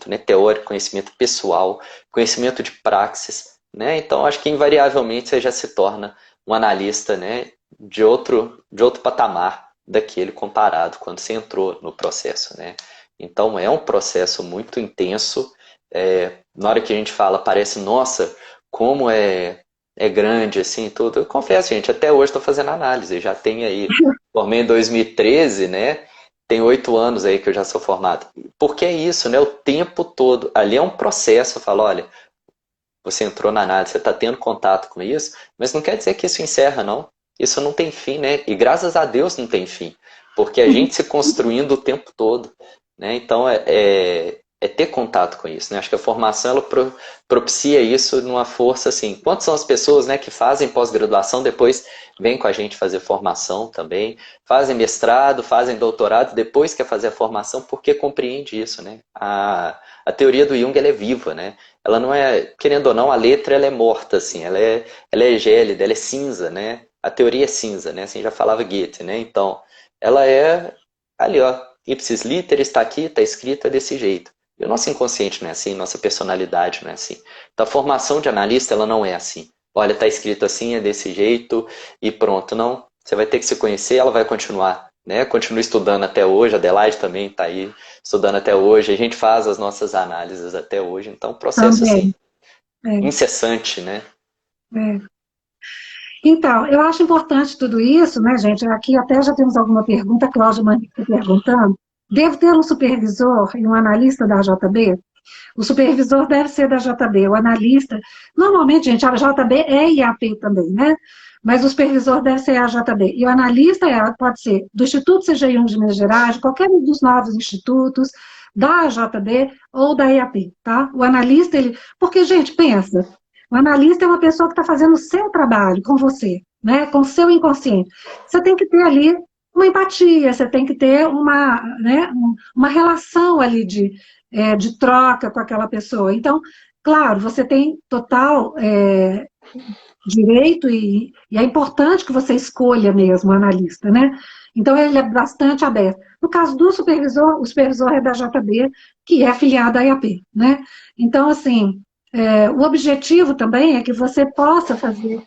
né, teórico, conhecimento pessoal, conhecimento de praxis, né? Então, acho que invariavelmente você já se torna um analista, né, de outro patamar daquele comparado quando você entrou no processo, né? Então é um processo muito intenso. Na hora que a gente fala, parece, nossa, como é grande, assim, tudo. Eu confesso, gente, até hoje estou fazendo análise. Já tenho aí, formei em 2013, né? Tem 8 anos aí que eu já sou formado. Porque é isso, né? O tempo todo. Ali é um processo. Eu falo, olha, você entrou na análise, você está tendo contato com isso, mas não quer dizer que isso encerra, não. Isso não tem fim, né? E graças a Deus não tem fim, porque a gente se construindo o tempo todo, né? Então é ter contato com isso, né? Acho que a formação ela propicia isso numa força assim. Quantas são as pessoas, né, que fazem pós-graduação, depois vêm com a gente fazer formação também, fazem mestrado, fazem doutorado, depois quer fazer a formação porque compreende isso, né? A teoria do Jung ela é viva, né? Ela não é, querendo ou não, a letra ela é morta, assim, ela é gélida, ela é cinza, né? A teoria é cinza, né? Assim já falava Goethe, né? Então, ela é ali, ó, ipsis literis está aqui, está escrito é desse jeito. E o nosso inconsciente não é assim, nossa personalidade não é assim. Então, a formação de analista, ela não é assim. Olha, está escrito assim, é desse jeito e pronto. Não, você vai ter que se conhecer, ela vai continuar, né? Continua estudando até hoje, a Adelaide também está aí estudando até hoje, a gente faz as nossas análises até hoje, então processo assim, Também. É, incessante, né? é. Então, eu acho importante tudo isso, né, gente? Aqui até já temos alguma pergunta, a Cláudia Manrique perguntando. Devo ter um supervisor e um analista da JB? O supervisor deve ser da JB, o analista. Normalmente, gente, a JB é IAP também, né? Mas o supervisor deve ser a JB. E o analista pode ser do Instituto CGI de Minas Gerais, de qualquer um dos novos institutos, da JB ou da IAP, tá? O analista, ele. Porque, gente, pensa, o analista é uma pessoa que está fazendo o seu trabalho com você, né? Com o seu inconsciente. Você tem que ter ali uma empatia, você tem que ter uma, né, uma relação ali de troca com aquela pessoa. Então, claro, você tem total direito e é importante que você escolha mesmo o analista, né? Então, ele é bastante aberto. No caso do supervisor, o supervisor é da JB, que é afiliado à IAP, né? Então, assim, o objetivo também é que você possa fazer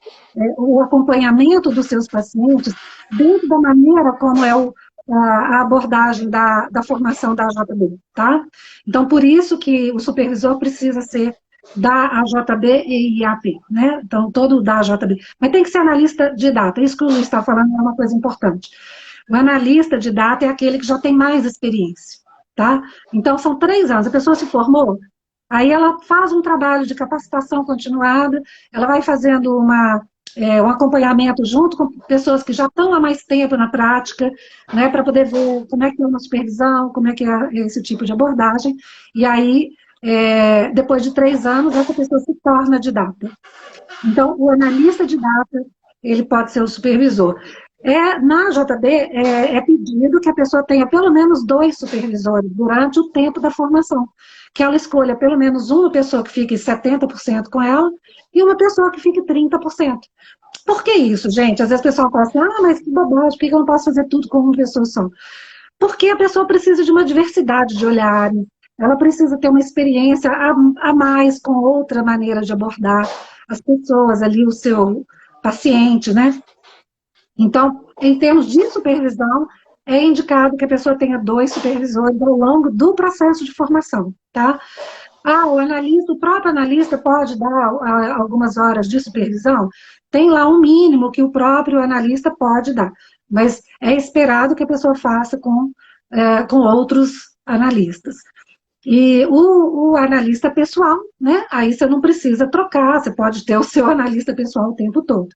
o acompanhamento dos seus pacientes dentro da maneira como é a abordagem da formação da JB, tá? Então, por isso que o supervisor precisa ser da AJB e IAP, né? Então, todo da AJB. Mas tem que ser analista de data. Isso que o Luiz está falando é uma coisa importante. O analista de data é aquele que já tem mais experiência, tá? Então, são 3 anos. A pessoa se formou, aí ela faz um trabalho de capacitação continuada, ela vai fazendo um acompanhamento junto com pessoas que já estão há mais tempo na prática, né, para poder ver como é que é uma supervisão, como é que é esse tipo de abordagem, e aí, depois de 3 anos, essa pessoa se torna didata. Então, o analista de data, ele pode ser o supervisor. Na JB, é pedido que a pessoa tenha pelo menos 2 supervisores durante o tempo da formação, que ela escolha pelo menos uma pessoa que fique 70% com ela e uma pessoa que fique 30%. Por que isso, gente? Às vezes o pessoal fala assim, mas que bobagem, por que eu não posso fazer tudo com uma pessoa só? Porque a pessoa precisa de uma diversidade de olhares, ela precisa ter uma experiência a mais com outra maneira de abordar as pessoas ali, o seu paciente, né? Então, em termos de supervisão, é indicado que a pessoa tenha 2 supervisores ao longo do processo de formação, tá? O analista, o próprio analista pode dar algumas horas de supervisão? Tem lá um mínimo que o próprio analista pode dar, mas é esperado que a pessoa faça com outros analistas. E o analista pessoal, né? Aí você não precisa trocar, você pode ter o seu analista pessoal o tempo todo.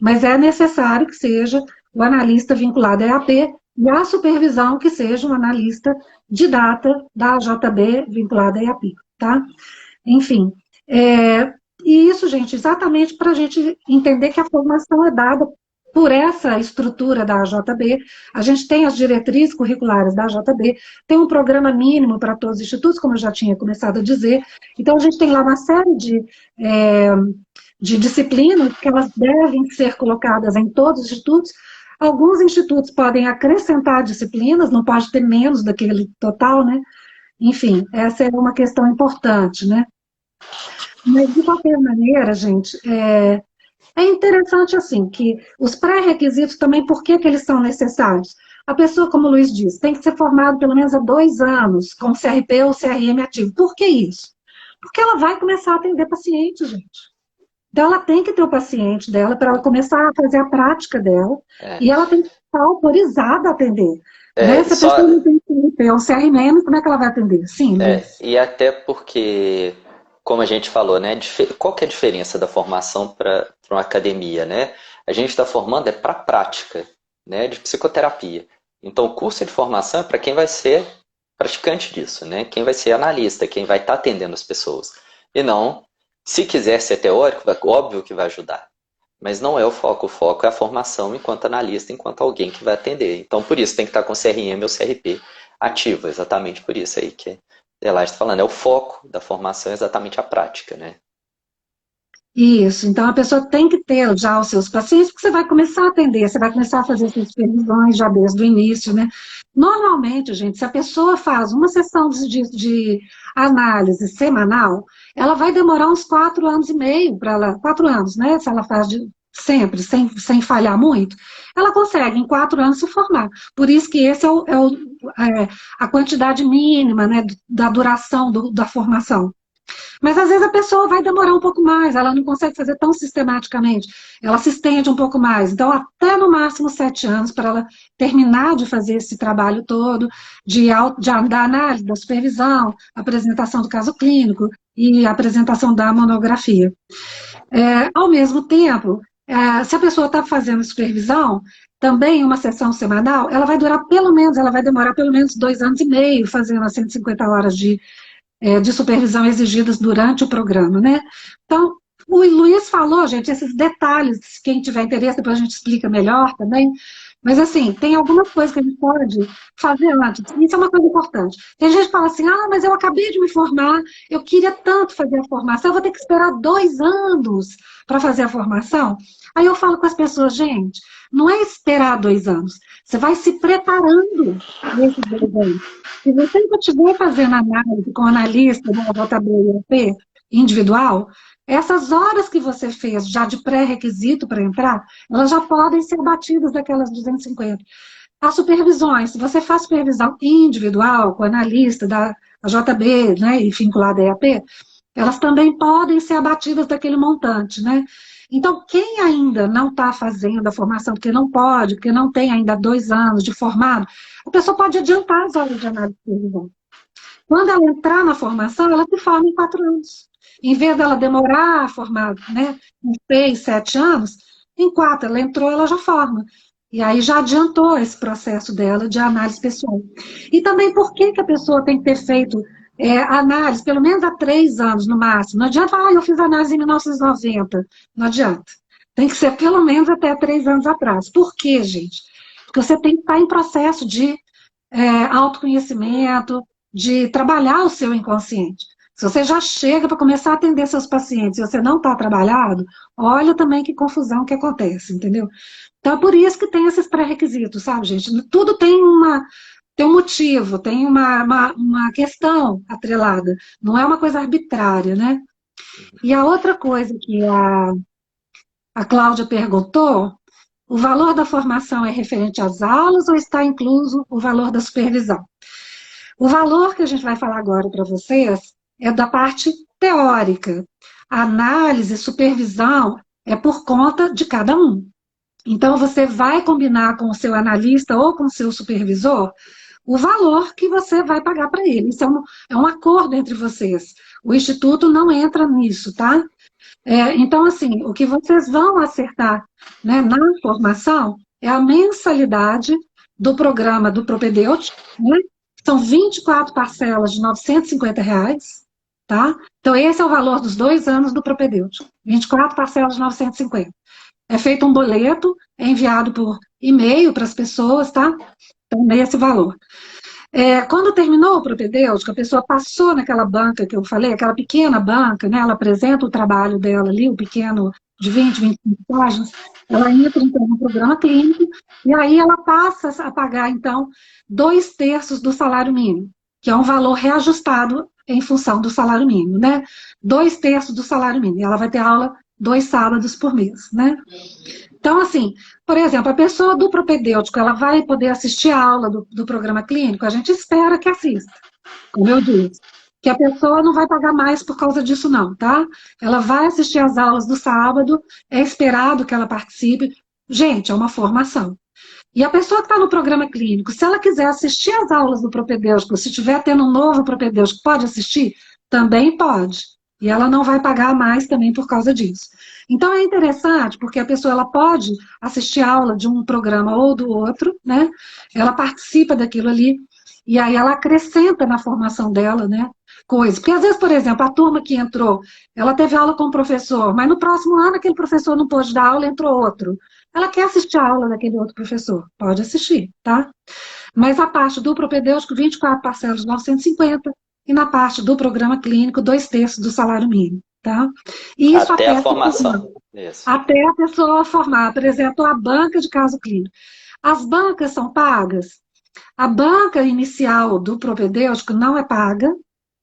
Mas é necessário que seja o analista vinculado à EAP e a supervisão que seja um analista de data da JB vinculado à EAP, tá? Enfim, e isso, gente, exatamente para a gente entender que a formação é dada por essa estrutura da JB, a gente tem as diretrizes curriculares da JB, tem um programa mínimo para todos os institutos, como eu já tinha começado a dizer, então a gente tem lá uma série de disciplinas que elas devem ser colocadas em todos os institutos. Alguns institutos podem acrescentar disciplinas, não pode ter menos daquele total, né? Enfim, essa é uma questão importante, né? Mas, de qualquer maneira, gente, é interessante, assim, que os pré-requisitos também, por que eles são necessários? A pessoa, como o Luiz disse, tem que ser formado pelo menos há 2 anos, com CRP ou CRM ativo. Por que isso? Porque ela vai começar a atender pacientes, gente. Então, ela tem que ter o paciente dela para ela começar a fazer a prática dela, É, e ela tem que estar autorizada a atender. Né? Se a só, pessoa não tem CRP ou CRM, como é que ela vai atender? Sim, Luiz. e até porque, como a gente falou, né, qual que é a diferença da formação para uma academia, né? A gente está formando para prática, né, de psicoterapia. Então, o curso de formação é para quem vai ser praticante disso, né? Quem vai ser analista, quem vai estar atendendo as pessoas. E não, se quiser ser teórico, óbvio que vai ajudar. Mas não é o foco é a formação enquanto analista, enquanto alguém que vai atender. Então, por isso, tem que estar com CRM ou CRP ativo, exatamente por isso aí que ela está falando. É o foco da formação, é exatamente a prática, né? Isso, então a pessoa tem que ter já os seus pacientes, porque você vai começar a atender, você vai começar a fazer suas supervisões já desde o início, né? Normalmente, gente, se a pessoa faz uma sessão de análise semanal, ela vai demorar uns 4 anos e meio para ela, 4 anos, né? Se ela faz sempre, sem falhar muito, ela consegue em 4 anos se formar. Por isso que esse a quantidade mínima, né, da duração da formação. Mas às vezes a pessoa vai demorar um pouco mais, ela não consegue fazer tão sistematicamente, ela se estende um pouco mais. Então, até no máximo 7 anos para ela terminar de fazer esse trabalho todo, da análise, da supervisão, apresentação do caso clínico e apresentação da monografia. Ao mesmo tempo, se a pessoa está fazendo supervisão, também uma sessão semanal, ela vai demorar pelo menos 2 anos e meio fazendo as 150 horas de supervisão exigidas durante o programa, né? Então, o Luiz falou, gente, esses detalhes, quem tiver interesse, depois a gente explica melhor também, mas assim, tem algumas coisas que a gente pode fazer antes, isso é uma coisa importante. Tem gente que fala assim, mas eu acabei de me formar, eu queria tanto fazer a formação, eu vou ter que esperar 2 anos para fazer a formação. Aí eu falo com as pessoas, gente, não é esperar 2 anos, você vai se preparando nesses 2 anos. Se você ainda estiver fazendo análise com analista da JBIP individual, essas horas que você fez já de pré-requisito para entrar, elas já podem ser batidas daquelas 250. As supervisões, se você faz supervisão individual com analista da JB, né, e vinculada à EAP, elas também podem ser abatidas daquele montante, né? Então, quem ainda não está fazendo a formação, porque não pode, porque não tem ainda 2 anos de formado, a pessoa pode adiantar as horas de análise de supervisão. Quando ela entrar na formação, ela se forma em 4 anos. Em vez dela demorar a formar, né, em 6, 7 anos, em 4 ela entrou, ela já forma. E aí já adiantou esse processo dela de análise pessoal. E também por que a pessoa tem que ter feito análise, pelo menos há 3 anos no máximo. Não adianta, eu fiz análise em 1990. Não adianta. Tem que ser pelo menos até 3 anos atrás. Por quê, gente? Porque você tem que estar em processo de autoconhecimento, de trabalhar o seu inconsciente. Se você já chega para começar a atender seus pacientes e você não está trabalhado, olha também que confusão que acontece, entendeu? Então, é por isso que tem esses pré-requisitos, sabe, gente? Tudo tem um motivo, tem uma questão atrelada. Não é uma coisa arbitrária, né? E a outra coisa que a Cláudia perguntou, o valor da formação é referente às aulas ou está incluso o valor da supervisão? O valor que a gente vai falar agora para vocês é da parte teórica. A análise, supervisão, é por conta de cada um. Então, você vai combinar com o seu analista ou com o seu supervisor o valor que você vai pagar para ele. Isso é um acordo entre vocês. O Instituto não entra nisso, tá? Então, assim, o que vocês vão acertar, né, na formação é a mensalidade do programa do propedêutico, né? São 24 parcelas de R$ 950, tá? Então, esse é o valor dos 2 anos do propedêutico. 24 parcelas de 950. É feito um boleto, é enviado por e-mail para as pessoas, tá? Então, é esse valor. Quando terminou o propedêutico, a pessoa passou naquela banca que eu falei, aquela pequena banca, né? Ela apresenta o trabalho dela ali, o pequeno de 20, 25 páginas, ela entra então no programa clínico, e aí ela passa a pagar, então, 2/3 do salário mínimo, que é um valor reajustado em função do salário mínimo, né? 2/3 do salário mínimo. E ela vai ter aula 2 sábados por mês, né? Então, assim, por exemplo, a pessoa do propedêutico, ela vai poder assistir a aula do programa clínico? A gente espera que assista, como eu disse. Que a pessoa não vai pagar mais por causa disso, não, tá? Ela vai assistir às aulas do sábado, é esperado que ela participe. Gente, é uma formação. E a pessoa que está no programa clínico, se ela quiser assistir às aulas do propedêutico, se estiver tendo um novo propedêutico, pode assistir? Também pode. E ela não vai pagar mais também por causa disso. Então é interessante, porque a pessoa ela pode assistir aula de um programa ou do outro, né? Ela participa daquilo ali, e aí ela acrescenta na formação dela, né? Coisas. Porque às vezes, por exemplo, a turma que entrou, ela teve aula com o professor, mas no próximo ano aquele professor não pôde dar aula, entrou outro. Ela quer assistir a aula daquele outro professor, pode assistir, tá? Mas a parte do propedêutico, 24 parcelas de 950, e na parte do programa clínico, 2/3 do salário mínimo, tá? E isso Até a formação. Isso. até a pessoa formar, por exemplo, a banca de caso clínico. As bancas são pagas? A banca inicial do propedêutico não é paga,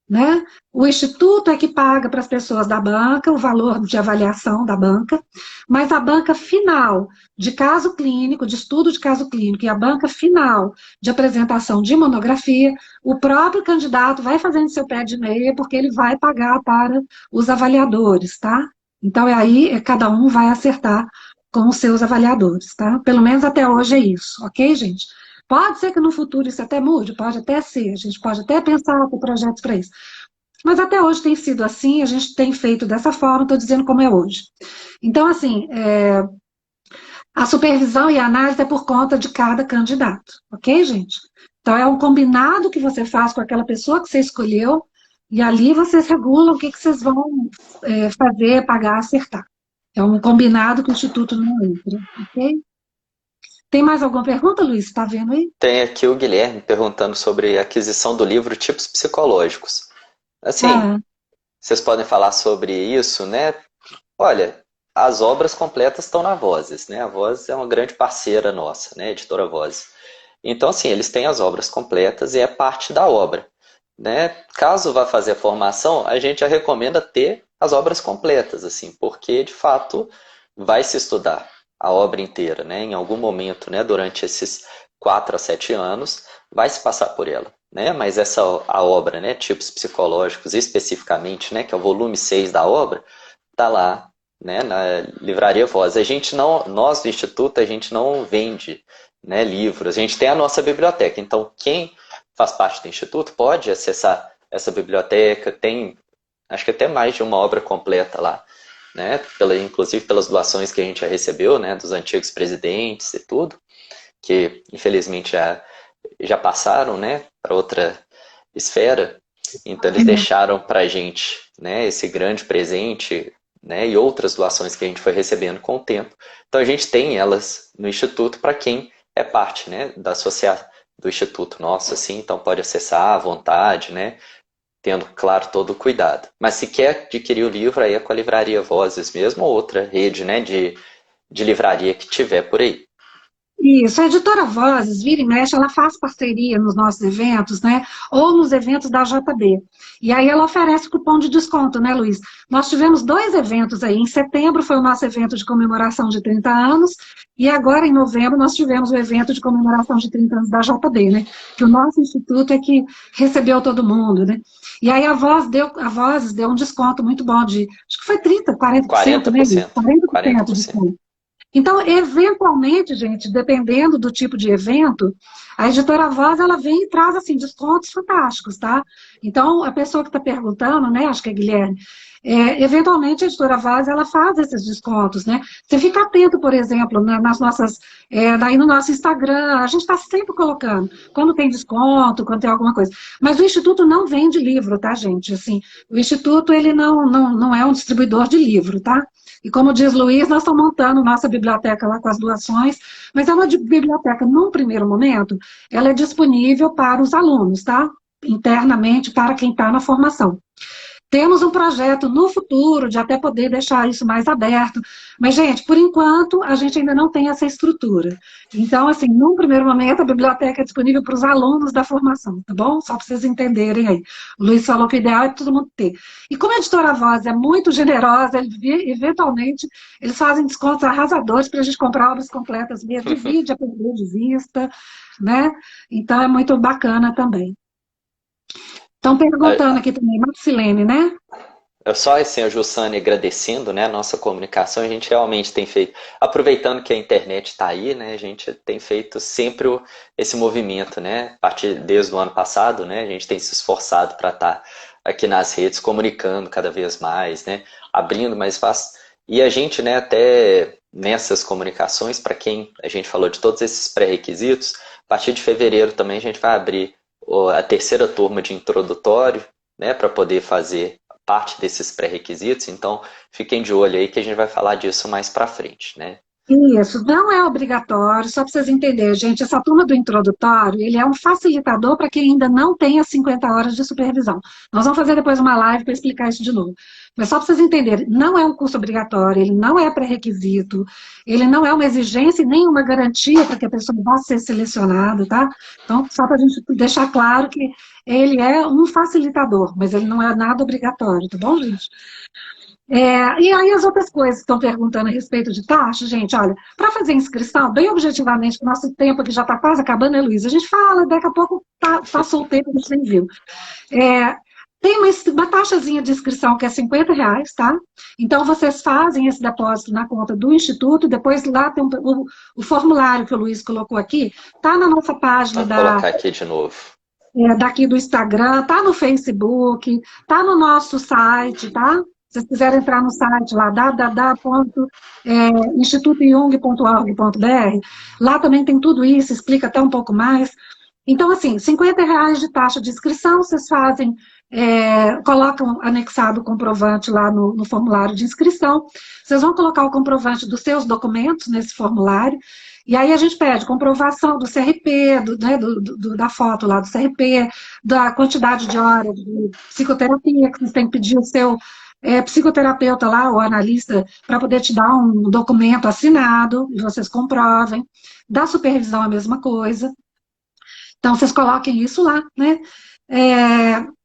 né? O Instituto é que paga para as pessoas da banca o valor de avaliação da banca, mas a banca final de caso clínico, de estudo de caso clínico, e a banca final de apresentação de monografia, o próprio candidato vai fazendo seu pé de meia, porque ele vai pagar para os avaliadores, tá? Então, aí cada um vai acertar com os seus avaliadores, tá? Pelo menos até hoje é isso, ok, gente? Pode ser que no futuro isso até mude, pode até ser, a gente pode até pensar por projetos para isso. Mas até hoje tem sido assim, a gente tem feito dessa forma, estou dizendo como é hoje. Então, assim, a supervisão e a análise é por conta de cada candidato, ok, gente? Então, é um combinado que você faz com aquela pessoa que você escolheu, e ali vocês regulam o que vocês vão fazer, pagar, acertar. É um combinado que o Instituto não entra, ok? Tem mais alguma pergunta, Luiz? Está vendo aí? Tem aqui o Guilherme perguntando sobre a aquisição do livro Tipos Psicológicos. Assim, vocês podem falar sobre isso, né? Olha, as obras completas estão na Vozes, né? A Vozes é uma grande parceira nossa, né? Editora Vozes. Então, assim, eles têm as obras completas e é parte da obra, né? Caso vá fazer a formação, a gente já recomenda ter as obras completas, assim, porque, de fato, vai se estudar a obra inteira, né? Em algum momento, né? Durante esses 4 a 7 anos, vai se passar por ela, né? Mas a obra, né? Tipos psicológicos, especificamente, né? Que é o volume 6 da obra, tá lá, né? Na Livraria Voz. Nós do Instituto, a gente não vende, né, livros. A gente tem a nossa biblioteca. Então, quem faz parte do Instituto pode acessar essa biblioteca. Tem, acho que até mais de uma obra completa lá, né? Inclusive pelas doações que a gente já recebeu, né? Dos antigos presidentes e tudo, que infelizmente já passaram, né? Para outra esfera. Então, eles deixaram para a gente, né? Esse grande presente, né? E outras doações que a gente foi recebendo com o tempo. Então, a gente tem elas no Instituto para quem é parte, né, do Instituto nosso, assim, então pode acessar à vontade, né, tendo, claro, todo o cuidado. Mas se quer adquirir o livro, aí é com a Livraria Vozes mesmo, ou outra rede, né, de livraria que tiver por aí. Isso, a editora Vozes, vira e mexe, ela faz parceria nos nossos eventos, né? Ou nos eventos da JB. E aí ela oferece cupom de desconto, né, Luiz? Nós tivemos 2 eventos aí. Em setembro foi o nosso evento de comemoração de 30 anos, e agora, em novembro, nós tivemos o evento de comemoração de 30 anos da JB, né? Que o nosso instituto é que recebeu todo mundo, né? E aí a Vozes deu um desconto muito bom de, acho que foi 30, 40%, né, Luiz? 40%. 40% de 40%. desconto. Então, eventualmente, gente, dependendo do tipo de evento, a editora Voz, ela vem e traz, assim, descontos fantásticos, tá? Então, a pessoa que está perguntando, né, acho que é Guilherme, eventualmente a editora Voz, ela faz esses descontos, né? Você fica atento, por exemplo, nas nossas, daí no nosso Instagram, a gente está sempre colocando, quando tem desconto, quando tem alguma coisa. Mas o Instituto não vende livro, tá, gente? Assim, o Instituto, ele não é um distribuidor de livro, tá? E como diz Luiz, nós estamos montando nossa biblioteca lá com as doações, mas é uma biblioteca, num primeiro momento, ela é disponível para os alunos, tá? Internamente, para quem está na formação. Temos um projeto no futuro de até poder deixar isso mais aberto, mas, gente, por enquanto, a gente ainda não tem essa estrutura. Então, assim, num primeiro momento, a biblioteca é disponível para os alunos da formação, tá bom? Só para vocês entenderem aí. O Luiz falou que o ideal é todo mundo ter. E como a editora Voz é muito generosa, eventualmente, eles fazem descontos arrasadores para a gente comprar obras completas mesmo, divide a perder de vista, né? Então, é muito bacana também. Estão perguntando aqui também, Marcilene, né? Eu só assim, a Jussane agradecendo, né, a nossa comunicação, a gente realmente tem feito, aproveitando que a internet está aí, né, a gente tem feito sempre esse movimento, né, a partir desde o ano passado, né, a gente tem se esforçado para estar aqui nas redes, comunicando cada vez mais, né, abrindo mais espaço, e a gente, né, até nessas comunicações, para quem a gente falou de todos esses pré-requisitos, a partir de fevereiro também a gente vai abrir a terceira turma de introdutório, né, para poder fazer parte desses pré-requisitos, então fiquem de olho aí que a gente vai falar disso mais para frente, né? Isso, não é obrigatório, só para vocês entenderem, gente, essa turma do introdutório, ele é um facilitador para quem ainda não tem as 50 horas de supervisão. Nós vamos fazer depois uma live para explicar isso de novo. Mas só para vocês entenderem, não é um curso obrigatório, ele não é pré-requisito, ele não é uma exigência e nem uma garantia para que a pessoa vá ser selecionada, tá? Então, só para a gente deixar claro que ele é um facilitador, mas ele não é nada obrigatório, tá bom, gente? E aí as outras coisas que estão perguntando a respeito de taxa, gente, olha, para fazer inscrição, bem objetivamente, que o nosso tempo aqui já está quase acabando, né, Luiz? A gente fala, daqui a pouco passou o tempo, a gente nem viu. Tem uma taxazinha de inscrição que é R$ 50, tá? Então, vocês fazem esse depósito na conta do Instituto, depois lá tem o formulário que o Luiz colocou aqui, tá na nossa página Vou colocar aqui de novo. Daqui do Instagram, tá no Facebook, tá no nosso site, tá? Se vocês quiserem entrar no site lá, www.institutojung.org.br, lá também tem tudo isso, explica até um pouco mais. Então, assim, R$ 50 de taxa de inscrição, vocês fazem, colocam anexado o comprovante lá no formulário de inscrição, vocês vão colocar o comprovante dos seus documentos nesse formulário, e aí a gente pede comprovação do CRP, da foto lá do CRP, da quantidade de horas de psicoterapia, que vocês têm que pedir o seu psicoterapeuta lá, o analista, para poder te dar um documento assinado, e vocês comprovem. Da supervisão a mesma coisa. Então, vocês coloquem isso lá, né?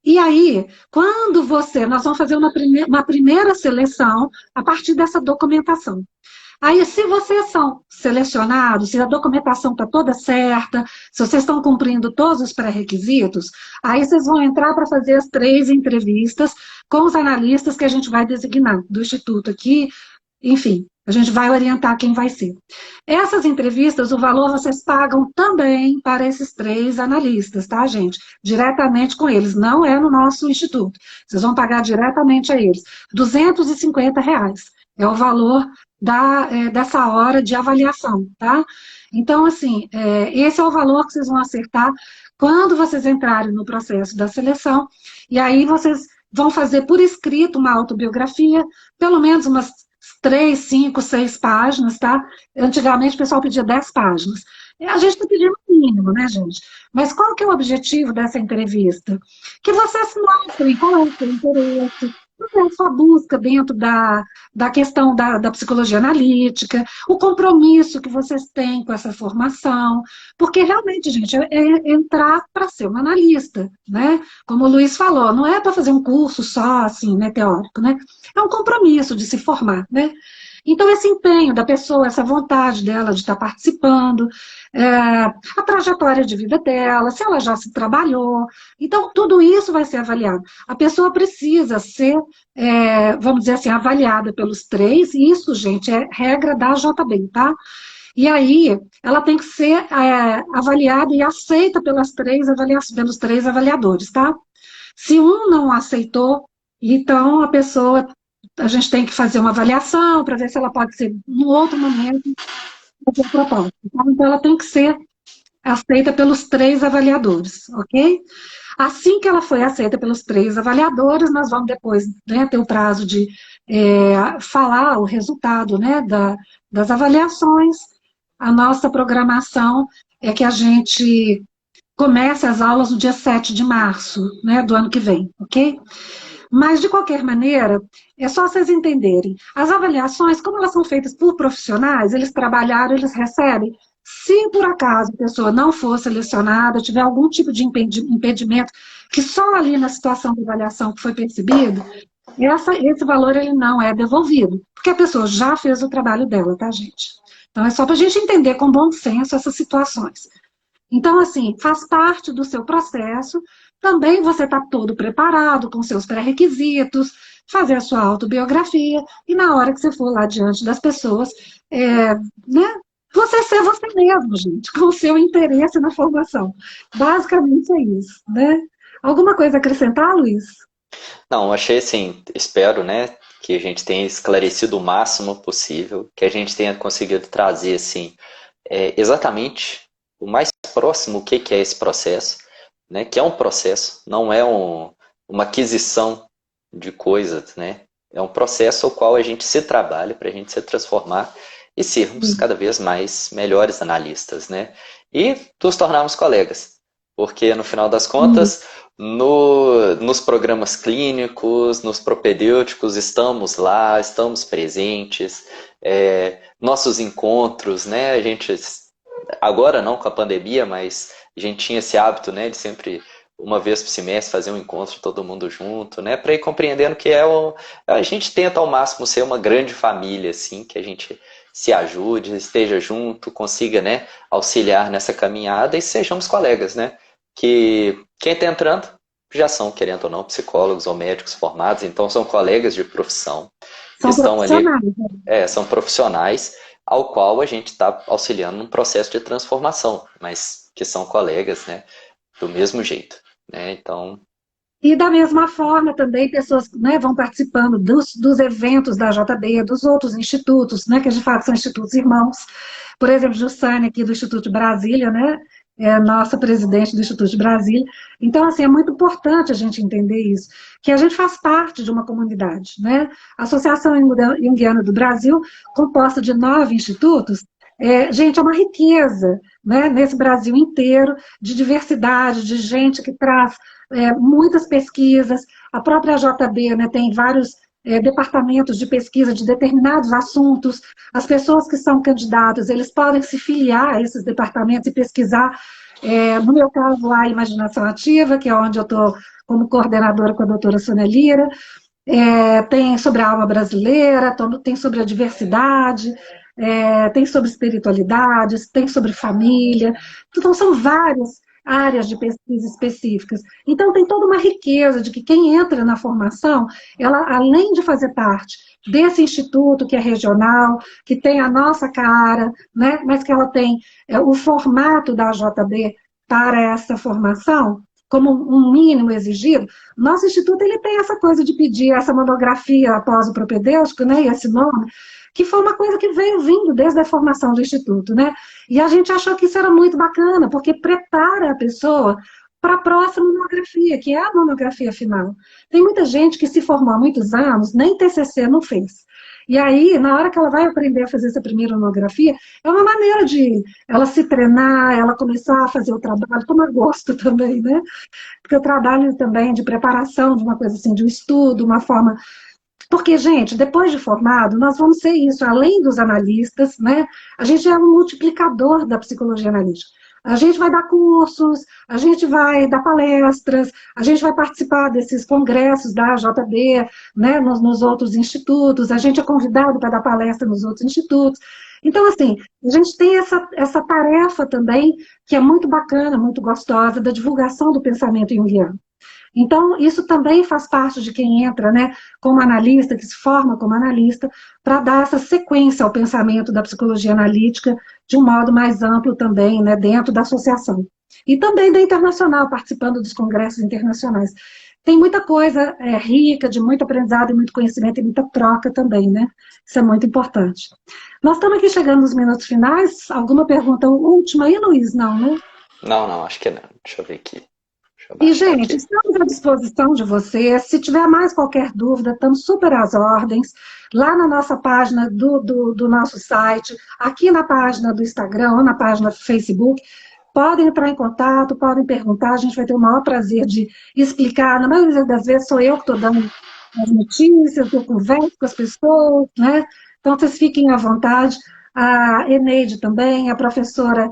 E aí, nós vamos fazer uma primeira seleção a partir dessa documentação. Aí, se vocês são selecionados, se a documentação está toda certa, se vocês estão cumprindo todos os pré-requisitos, aí vocês vão entrar para fazer as 3 entrevistas com os analistas que a gente vai designar do Instituto aqui, enfim, a gente vai orientar quem vai ser. Essas entrevistas, o valor vocês pagam também para esses 3 analistas, tá, gente? Diretamente com eles, não é no nosso instituto. Vocês vão pagar diretamente a eles. R$ 250 é o valor dessa hora de avaliação, tá? Então, assim, esse é o valor que vocês vão acertar quando vocês entrarem no processo da seleção, e aí vocês vão fazer por escrito uma autobiografia, pelo menos umas 3, 5, 6 páginas, tá? Antigamente o pessoal pedia 10 páginas. A gente está pedindo o mínimo, né, gente? Mas qual que é o objetivo dessa entrevista? Que vocês mostrem qual é o seu interesse, por é a sua busca dentro da questão da psicologia analítica, o compromisso que vocês têm com essa formação, porque realmente, gente, é entrar para ser um analista, né? Como o Luiz falou, não é para fazer um curso só, assim, né, teórico, né? É um compromisso de se formar, né? Então, esse empenho da pessoa, essa vontade dela de estar participando, a trajetória de vida dela, se ela já se trabalhou. Então, tudo isso vai ser avaliado. A pessoa precisa ser, vamos dizer assim, avaliada pelos três, e isso, gente, é regra da JB, tá? E aí, ela tem que ser avaliada e aceita pelos três avaliadores, tá? Se um não aceitou, então a gente tem que fazer uma avaliação para ver se ela pode ser, em outro momento, fazer a proposta. Então, ela tem que ser aceita pelos três avaliadores, ok? Assim que ela foi aceita pelos três avaliadores, nós vamos depois, né, ter o prazo de falar o resultado, né, das avaliações. A nossa programação é que a gente comece as aulas no dia 7 de março, né, do ano que vem, ok? Mas, de qualquer maneira, é só vocês entenderem. As avaliações, como elas são feitas por profissionais, eles trabalharam, eles recebem. Se, por acaso, a pessoa não for selecionada, tiver algum tipo de impedimento, que só ali na situação de avaliação que foi percebido, esse valor ele não é devolvido, porque a pessoa já fez o trabalho dela, tá, gente? Então, é só para a gente entender com bom senso essas situações. Então, assim, faz parte do seu processo. Também você está todo preparado com seus pré-requisitos, fazer a sua autobiografia, e na hora que você for lá diante das pessoas, né, você ser você mesmo, gente, com o seu interesse na formação. Basicamente é isso, né? Alguma coisa a acrescentar, Luiz? Não, achei assim, espero, né, que a gente tenha esclarecido o máximo possível, que a gente tenha conseguido trazer, assim, exatamente o mais próximo o que é esse processo, né, que é um processo, não é uma aquisição de coisas, né, é um processo ao qual a gente se trabalha para a gente se transformar e sermos cada vez mais melhores analistas, né, e nos tornarmos colegas, porque no final das contas, nos programas clínicos, nos propedêuticos, estamos lá, estamos presentes, nossos encontros, né, a gente, agora não com a pandemia, mas a gente tinha esse hábito, né, de sempre, uma vez por semestre, fazer um encontro todo mundo junto, né, para ir compreendendo que a gente tenta ao máximo ser uma grande família, assim, que a gente se ajude, esteja junto, consiga, né, auxiliar nessa caminhada e sejamos colegas, né, que quem está entrando já são, querendo ou não, psicólogos ou médicos formados, então são colegas de profissão, que estão ali, são profissionais, ao qual a gente está auxiliando num processo de transformação, mas que são colegas, né, do mesmo jeito, né, então... E da mesma forma também pessoas, né, vão participando dos eventos da JB, dos outros institutos, né, que de fato são institutos irmãos. Por exemplo, Jussane aqui do Instituto de Brasília, né, é a nossa presidente do Instituto de Brasília. Então, assim, é muito importante a gente entender isso, que a gente faz parte de uma comunidade, né? A Associação Junguiana do Brasil, composta de 9 institutos, gente, é uma riqueza, né, nesse Brasil inteiro, de diversidade, de gente que traz muitas pesquisas. A própria JB, né, tem vários departamentos de pesquisa de determinados assuntos. As pessoas que são candidatos, eles podem se filiar a esses departamentos e pesquisar. No meu caso, a Imaginação Ativa, que é onde eu estou como coordenadora com a doutora Sônia Lira. Tem sobre a alma brasileira, tem sobre a diversidade, tem sobre espiritualidades, tem sobre família. Então, são várias áreas de pesquisa específicas. Então, tem toda uma riqueza de que quem entra na formação, ela, além de fazer parte desse instituto que é regional, que tem a nossa cara, né, mas que ela tem o formato da JB para essa formação, como um mínimo exigido, nosso instituto ele tem essa coisa de pedir essa monografia após o propedêutico, né, e esse nome, que foi uma coisa que veio vindo desde a formação do Instituto, né? E a gente achou que isso era muito bacana, porque prepara a pessoa para a próxima monografia, que é a monografia final. Tem muita gente que se formou há muitos anos, nem TCC não fez. E aí, na hora que ela vai aprender a fazer essa primeira monografia, é uma maneira de ela se treinar, ela começar a fazer o trabalho, tomar gosto também, né? Porque eu trabalho também de preparação de uma coisa assim, de um estudo, uma forma. Porque, gente, depois de formado, nós vamos ser isso, além dos analistas, né? A gente é um multiplicador da psicologia analítica. A gente vai dar cursos, a gente vai dar palestras, a gente vai participar desses congressos da JB, né, nos outros institutos, a gente é convidado para dar palestra nos outros institutos. Então, assim, a gente tem essa tarefa também, que é muito bacana, muito gostosa, da divulgação do pensamento junguiano. Então, isso também faz parte de quem entra, né, como analista, que se forma como analista, para dar essa sequência ao pensamento da psicologia analítica de um modo mais amplo também, né, dentro da associação. E também da internacional, participando dos congressos internacionais. Tem muita coisa rica, de muito aprendizado e muito conhecimento e muita troca também, né? Isso é muito importante. Nós estamos aqui chegando nos minutos finais. Alguma pergunta última aí, Luiz? Não, né? Não, não, acho que não. Deixa eu ver aqui. Deixa eu E, baixar gente, aqui. estamos à disposição de vocês. Se tiver mais qualquer dúvida, estamos super às ordens. Lá na nossa página do nosso site, aqui na página do Instagram ou na página do Facebook, podem entrar em contato, podem perguntar. A gente vai ter o maior prazer de explicar. Na maioria das vezes sou eu que estou dando as notícias, eu converso com as pessoas, né? Então, vocês fiquem à vontade. A Eneide também, a professora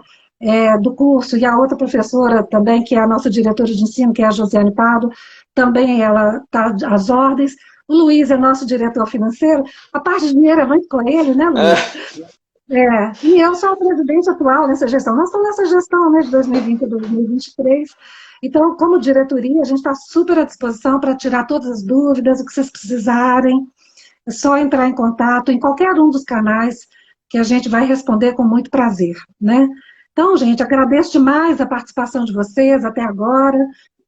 do curso, e a outra professora também, que é a nossa diretora de ensino, que é a Josiane Pardo, também ela está às ordens. O Luiz é nosso diretor financeiro, a parte de dinheiro é muito com ele, né, Luiz? E eu sou a presidente atual nessa gestão. Nós estamos nessa gestão, né, de 2020 a 2023. Então, como diretoria, a gente está super à disposição para tirar todas as dúvidas, o que vocês precisarem. É só entrar em contato em qualquer um dos canais que a gente vai responder com muito prazer, né? Então, gente, agradeço demais a participação de vocês até agora,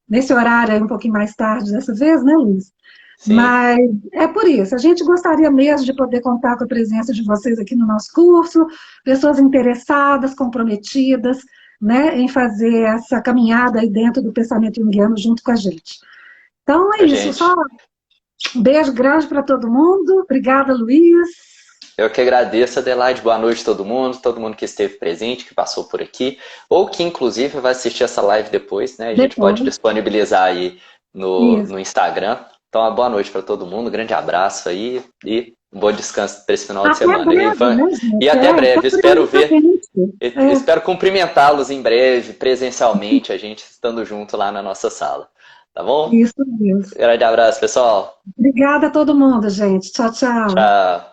nesse horário aí um pouquinho mais tarde dessa vez, né, Luiz? Sim. Mas é por isso, a gente gostaria mesmo de poder contar com a presença de vocês aqui no nosso curso, pessoas interessadas, comprometidas, né, em fazer essa caminhada aí dentro do pensamento junguiano junto com a gente. Então é Ô, isso, só gente, um beijo grande para todo mundo. Obrigada, Luiz. eu que agradeço, Adelaide. Boa noite a todo mundo que esteve presente, que passou por aqui, ou que inclusive vai assistir essa live depois, né? A gente pode Depois. disponibilizar aí Isso. no Instagram. Então, uma boa noite para todo mundo, um grande abraço aí e um bom descanso para esse final de Até semana. breve, né, E gente? até Até breve. breve pra gente. Espero cumprimentá-los em breve, presencialmente, a gente estando junto lá na nossa sala. Tá bom? Isso mesmo. Grande abraço, pessoal. Obrigada a todo mundo, gente. Tchau, tchau. Tchau.